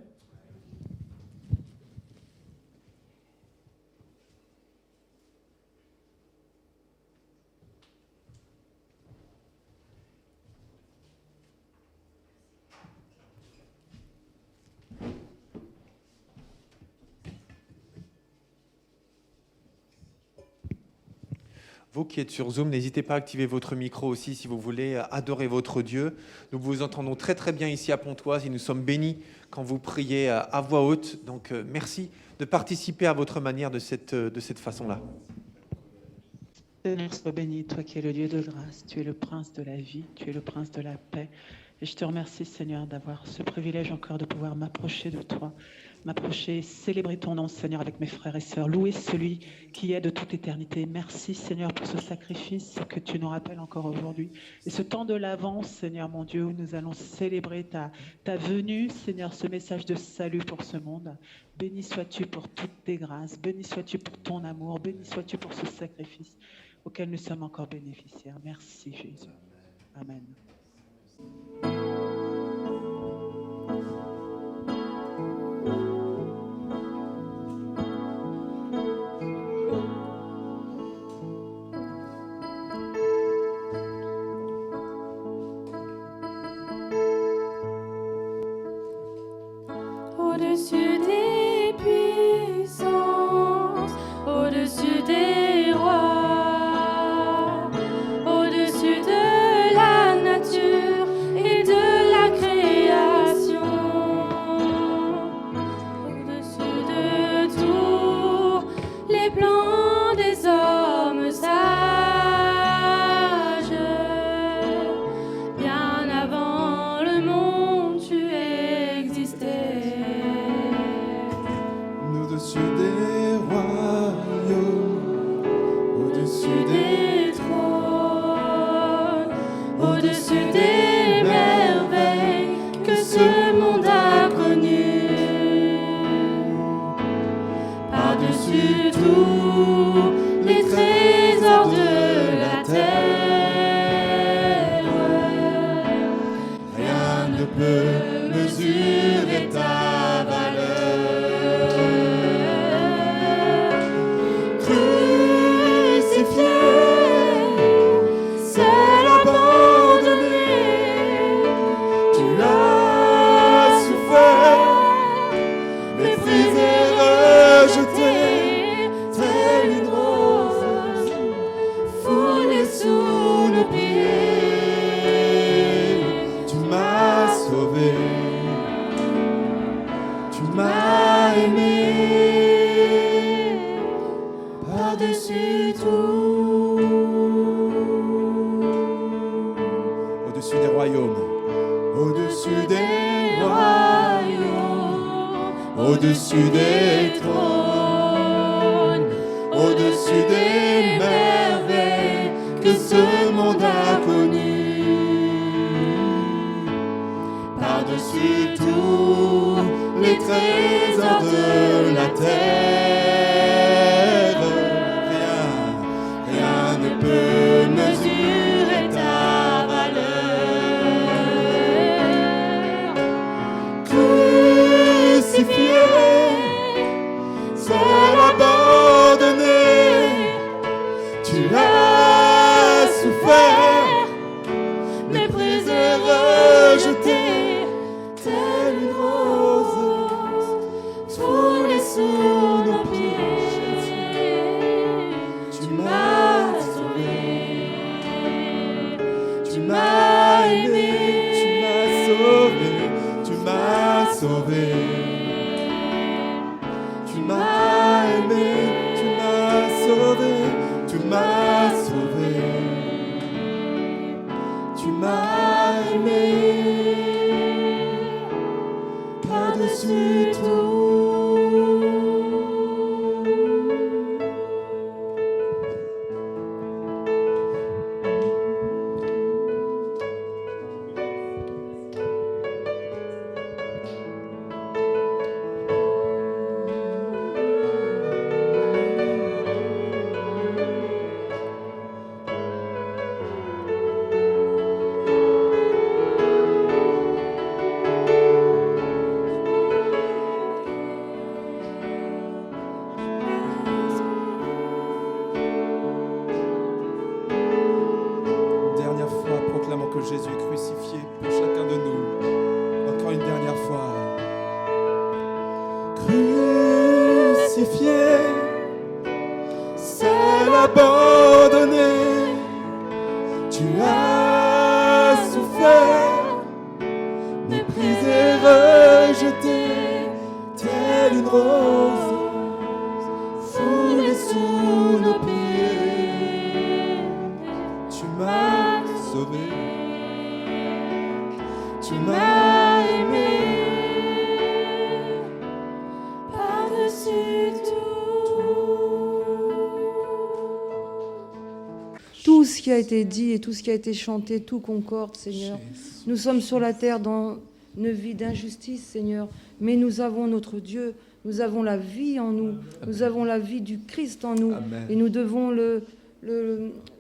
Vous qui êtes sur Zoom, n'hésitez pas à activer votre micro aussi si vous voulez adorer votre Dieu. Nous vous entendons très très bien ici à Pontoise et nous sommes bénis quand vous priez à voix haute. Donc merci de participer à votre manière de cette façon-là. Seigneur, sois béni, toi qui es le Dieu de grâce, tu es le prince de la vie, tu es le prince de la paix. Et je te remercie, Seigneur, d'avoir ce privilège encore de pouvoir m'approcher de toi, m'approcher, célébrer ton nom, Seigneur, avec mes frères et sœurs, louer celui qui est de toute éternité. Merci, Seigneur, pour ce sacrifice que tu nous rappelles encore aujourd'hui. Et ce temps de l'avance, Seigneur, mon Dieu, où nous allons célébrer ta venue, Seigneur, ce message de salut pour ce monde. Béni sois-tu pour toutes tes grâces, béni sois-tu pour ton amour, béni sois-tu pour ce sacrifice auquel nous sommes encore bénéficiaires. Merci, Jésus. Amen. Au-dessus des puissances, au-dessus des rois, au-dessus de la nature et de la création, au-dessus de tous les plans des hommes sages, bien avant le monde tu existais. Au-dessus des royaumes, au-dessus Des trônes, au-dessus des merveilles que ce monde a connues, par-dessus tous les trésors de la terre, rien ne peut mesurer ta valeur. Crucifié, seul abandonné, tu as souffert, méprisé, rejeté, tel une rose tout. Au-dessus des royaumes, au-dessus des royaumes, au-dessus des trônes, au-dessus des merveilles que ce monde a connues, par-dessus tous les trésors de la terre, rien ne peut mesurer ta valeur. Crucifié, seul abandonné, tu as souffert, méprisé, rejeté, telle une rose foulée sous nos pieds. Tu m'as sauvé, tu m'as aimé, tu m'as sauvé, tu m'as aimé, tu m'as sauvé, tu m'as sauvé, tu m'as aimé, par-dessus tout. Dernière fois, proclamons que Jésus est crucifié pour chacun de nous. Encore une dernière fois. Crucifié, seul abandonné, tu as souffert, méprisé, rejeté, telle une rose foulée sous nos pieds. Tu m'as sauvé, tu m'as aimé, par-dessus Tout ce qui a été dit et tout ce qui a été chanté, tout concorde, Seigneur. Nous sommes sur la terre dans une vie d'injustice, Seigneur, mais nous avons notre Dieu, nous avons la vie en nous, nous avons la vie du Christ en nous, Amen. et nous devons le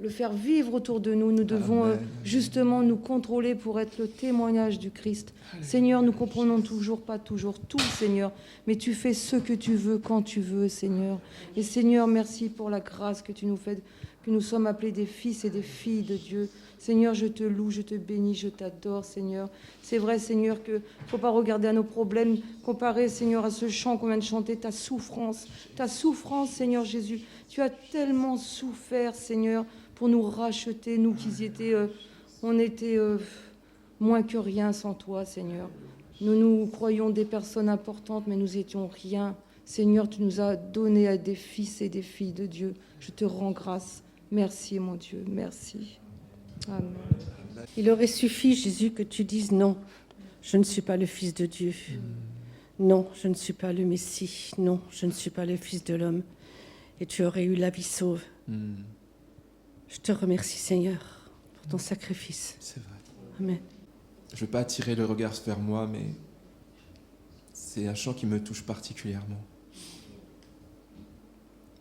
faire vivre autour de nous. Nous devons justement nous contrôler pour être le témoignage du Christ. Seigneur, nous comprenons toujours pas toujours tout, Seigneur, mais tu fais ce que tu veux quand tu veux, Seigneur. Et Seigneur, merci pour la grâce que tu nous fais, que nous sommes appelés des fils et des filles de Dieu. Seigneur, je te loue, je te bénis, je t'adore, Seigneur. C'est vrai, Seigneur, qu'il ne faut pas regarder à nos problèmes, comparer, Seigneur, à ce chant qu'on vient de chanter, ta souffrance, Seigneur Jésus. Tu as tellement souffert, Seigneur, pour nous racheter, nous qui étions, on était moins que rien sans toi, Seigneur. Nous nous croyions des personnes importantes, mais nous étions rien. Seigneur, tu nous as donné à des fils et des filles de Dieu. Je te rends grâce. Merci, mon Dieu, merci. Amen. Il aurait suffi, Jésus, que tu dises non, je ne suis pas le Fils de Dieu. Non, je ne suis pas le Messie. Non, je ne suis pas le Fils de l'homme. Et tu aurais eu la vie sauve. Je te remercie, Seigneur, pour ton sacrifice. C'est vrai. Amen. Je ne veux pas attirer le regard vers moi, mais c'est un chant qui me touche particulièrement.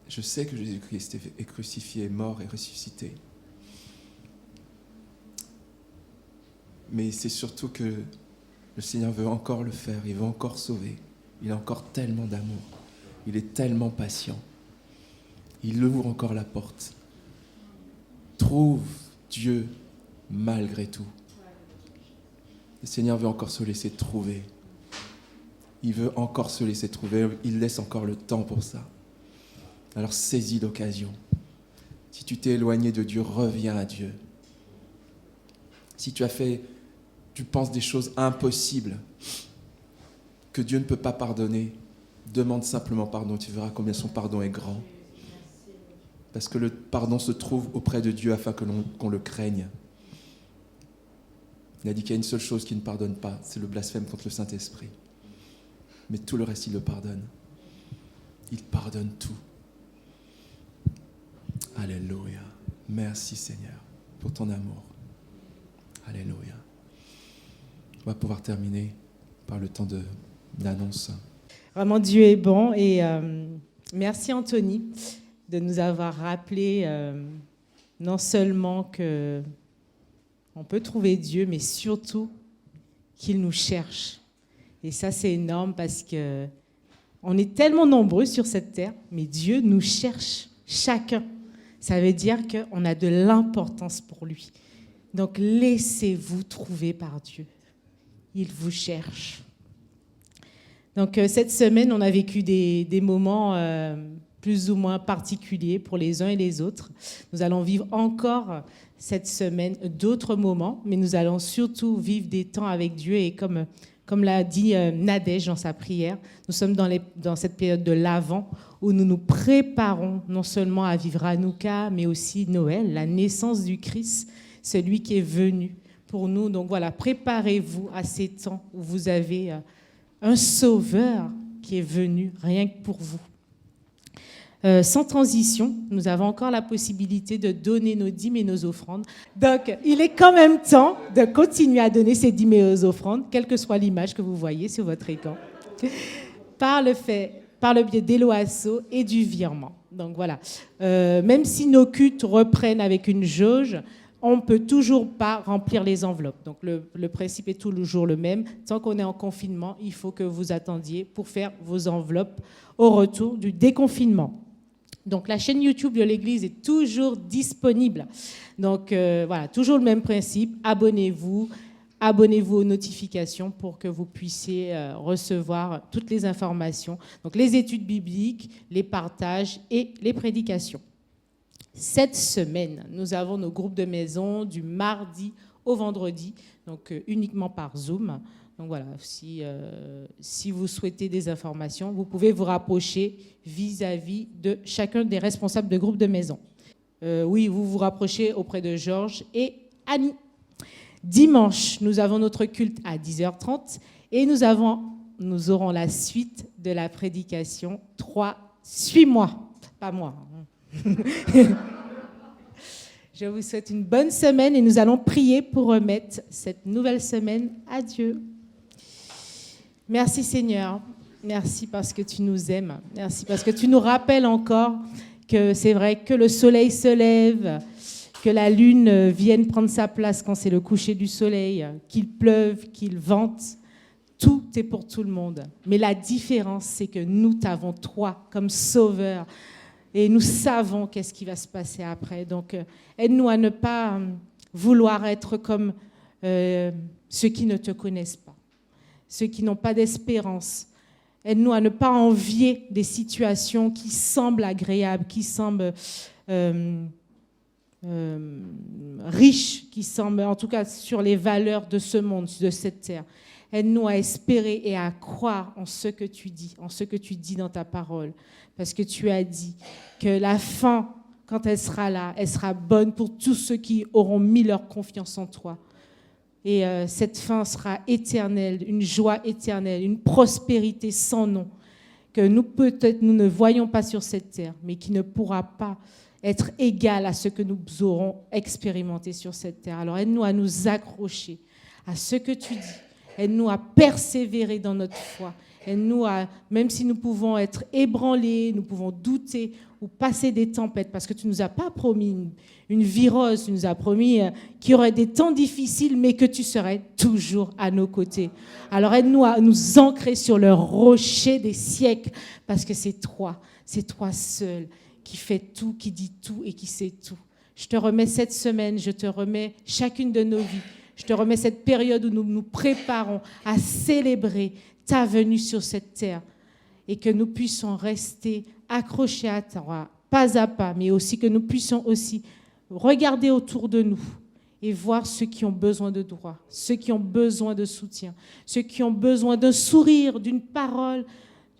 Je sais que Jésus-Christ est crucifié, mort et ressuscité. Mais c'est surtout que le Seigneur veut encore le faire, il veut encore sauver. Il a encore tellement d'amour, il est tellement patient. Il ouvre encore la porte. Trouve Dieu malgré tout. Le Seigneur veut encore se laisser trouver. Il veut encore se laisser trouver, il laisse encore le temps pour ça. Alors saisis l'occasion. Si tu t'es éloigné de Dieu, reviens à Dieu. Si tu penses des choses impossibles que Dieu ne peut pas pardonner, demande simplement pardon, tu verras combien son pardon est grand. Parce que le pardon se trouve auprès de Dieu afin qu'on le craigne. Il a dit qu'il y a une seule chose qu'il ne pardonne pas, c'est le blasphème contre le Saint-Esprit. Mais tout le reste, il le pardonne. Il pardonne tout. Alléluia. Merci Seigneur pour ton amour. Alléluia. On va pouvoir terminer par le temps d'annonce. Vraiment, Dieu est bon. Et merci Anthony de nous avoir rappelé non seulement qu'on peut trouver Dieu, mais surtout qu'il nous cherche. Et ça, c'est énorme parce qu'on est tellement nombreux sur cette terre, mais Dieu nous cherche chacun. Ça veut dire qu'on a de l'importance pour lui. Donc, laissez-vous trouver par Dieu. Il vous cherche. Donc, cette semaine, on a vécu des moments plus ou moins particuliers pour les uns et les autres. Nous allons vivre encore cette semaine d'autres moments, mais nous allons surtout vivre des temps avec Dieu. Et comme l'a dit Nadège dans sa prière, nous sommes dans cette période de l'Avent où nous nous préparons non seulement à vivre Hanouka, mais aussi Noël, la naissance du Christ, celui qui est venu pour nous. Donc voilà, préparez-vous à ces temps où vous avez un sauveur qui est venu rien que pour vous. Sans transition, nous avons encore la possibilité de donner nos dîmes et nos offrandes. Donc, il est quand même temps de continuer à donner ces dîmes et aux offrandes, quelle que soit l'image que vous voyez sur votre écran, par le biais d'Eloasso et du virement. Donc voilà, même si nos cultes reprennent avec une jauge, on ne peut toujours pas remplir les enveloppes. Donc le principe est toujours le même. Tant qu'on est en confinement, il faut que vous attendiez pour faire vos enveloppes au retour du déconfinement. Donc la chaîne YouTube de l'Église est toujours disponible. Donc voilà, toujours le même principe. Abonnez-vous aux notifications pour que vous puissiez recevoir toutes les informations. Donc les études bibliques, les partages et les prédications. Cette semaine, nous avons nos groupes de maison du mardi au vendredi, donc uniquement par Zoom. Donc voilà, si vous souhaitez des informations, vous pouvez vous rapprocher vis-à-vis de chacun des responsables de groupes de maison. Oui, vous vous rapprochez auprès de Georges et Annie. Dimanche, nous avons notre culte à 10h30 et nous aurons la suite de la prédication 3, suis-moi, pas moi. Je vous souhaite une bonne semaine et nous allons prier pour remettre cette nouvelle semaine à Dieu. Merci Seigneur, merci parce que tu nous aimes, merci parce que tu nous rappelles encore que c'est vrai que le soleil se lève, que la lune vienne prendre sa place quand c'est le coucher du soleil, qu'il pleuve, qu'il vente, tout est pour tout le monde. Mais la différence, c'est que nous t'avons toi comme sauveur. Et nous savons qu'est-ce qui va se passer après. Donc, aide-nous à ne pas vouloir être comme ceux qui ne te connaissent pas, ceux qui n'ont pas d'espérance. Aide-nous à ne pas envier des situations qui semblent agréables, qui semblent riches, qui semblent, en tout cas, sur les valeurs de ce monde, de cette terre. Aide-nous à espérer et à croire en ce que tu dis, en ce que tu dis dans ta parole. Parce que tu as dit que la fin, quand elle sera là, elle sera bonne pour tous ceux qui auront mis leur confiance en toi. Et cette fin sera éternelle, une joie éternelle, une prospérité sans nom, que nous peut-être nous ne voyons pas sur cette terre, mais qui ne pourra pas être égale à ce que nous aurons expérimenté sur cette terre. Alors aide-nous à nous accrocher à ce que tu dis. Aide-nous à persévérer dans notre foi. Aide-nous à, même si nous pouvons être ébranlés, nous pouvons douter ou passer des tempêtes, parce que tu ne nous as pas promis une vie rose, tu nous as promis qu'il y aurait des temps difficiles, mais que tu serais toujours à nos côtés. Alors aide-nous à nous ancrer sur le rocher des siècles, parce que c'est toi seul qui fait tout, qui dit tout et qui sait tout. Je te remets cette semaine, je te remets chacune de nos vies. Je te remets cette période où nous nous préparons à célébrer ta venue sur cette terre et que nous puissions rester accrochés à toi, pas à pas, mais aussi que nous puissions aussi regarder autour de nous et voir ceux qui ont besoin de droit, ceux qui ont besoin de soutien, ceux qui ont besoin d'un sourire, d'une parole,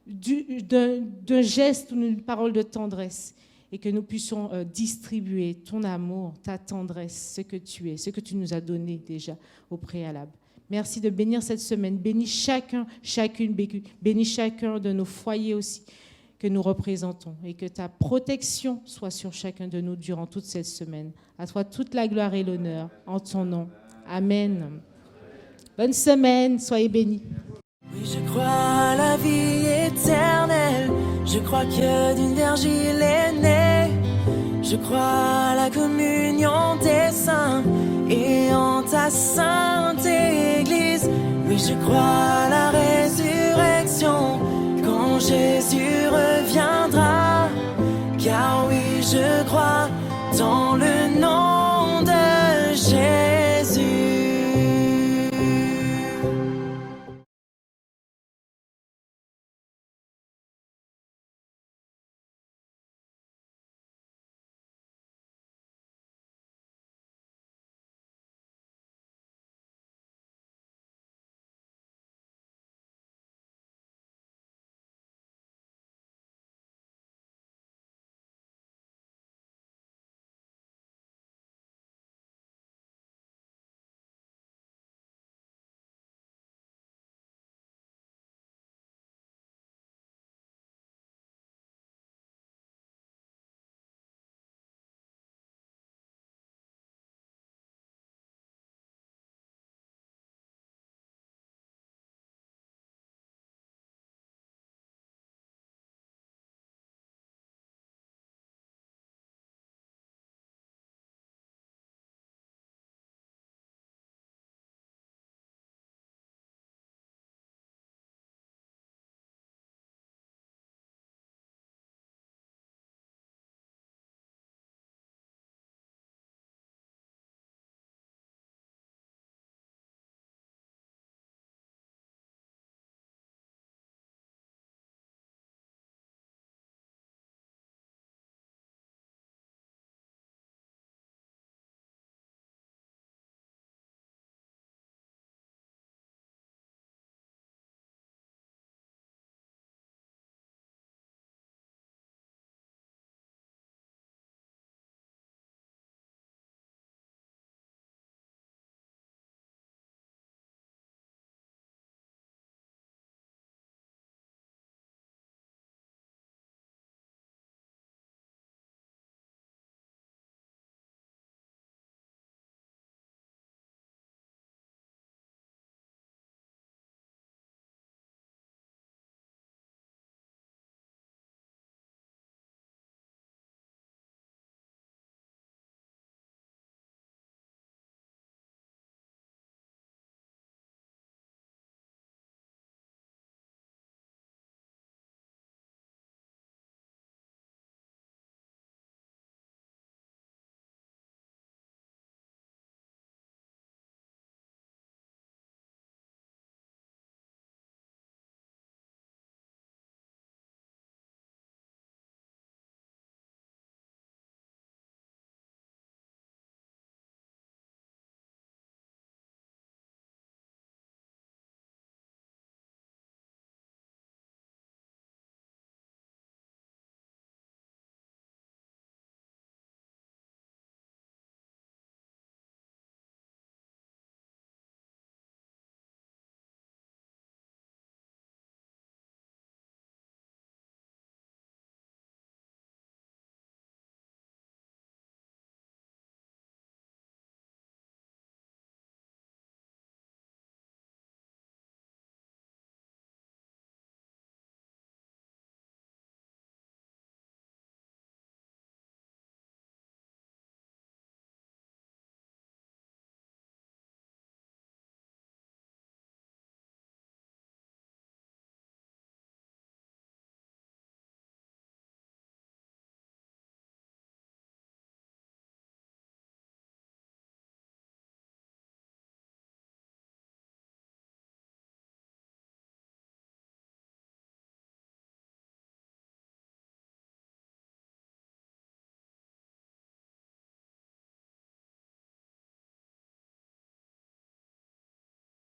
d'un geste ou d'une parole de tendresse. et que nous puissions distribuer ton amour, ta tendresse, ce que tu es, ce que tu nous as donné déjà au préalable. Merci de bénir cette semaine. Bénis chacun, chacune, bénis chacun de nos foyers aussi que nous représentons et que ta protection soit sur chacun de nous durant toute cette semaine. À toi toute la gloire et l'honneur en ton nom. Amen. Bonne semaine, soyez bénis. Oui, je crois à la vie éternelle. Je crois que d'une vierge il est né. Je crois à la communion des saints et en ta sainte Église. Oui, je crois à la résurrection quand Jésus reviendra. Car oui, je crois dans le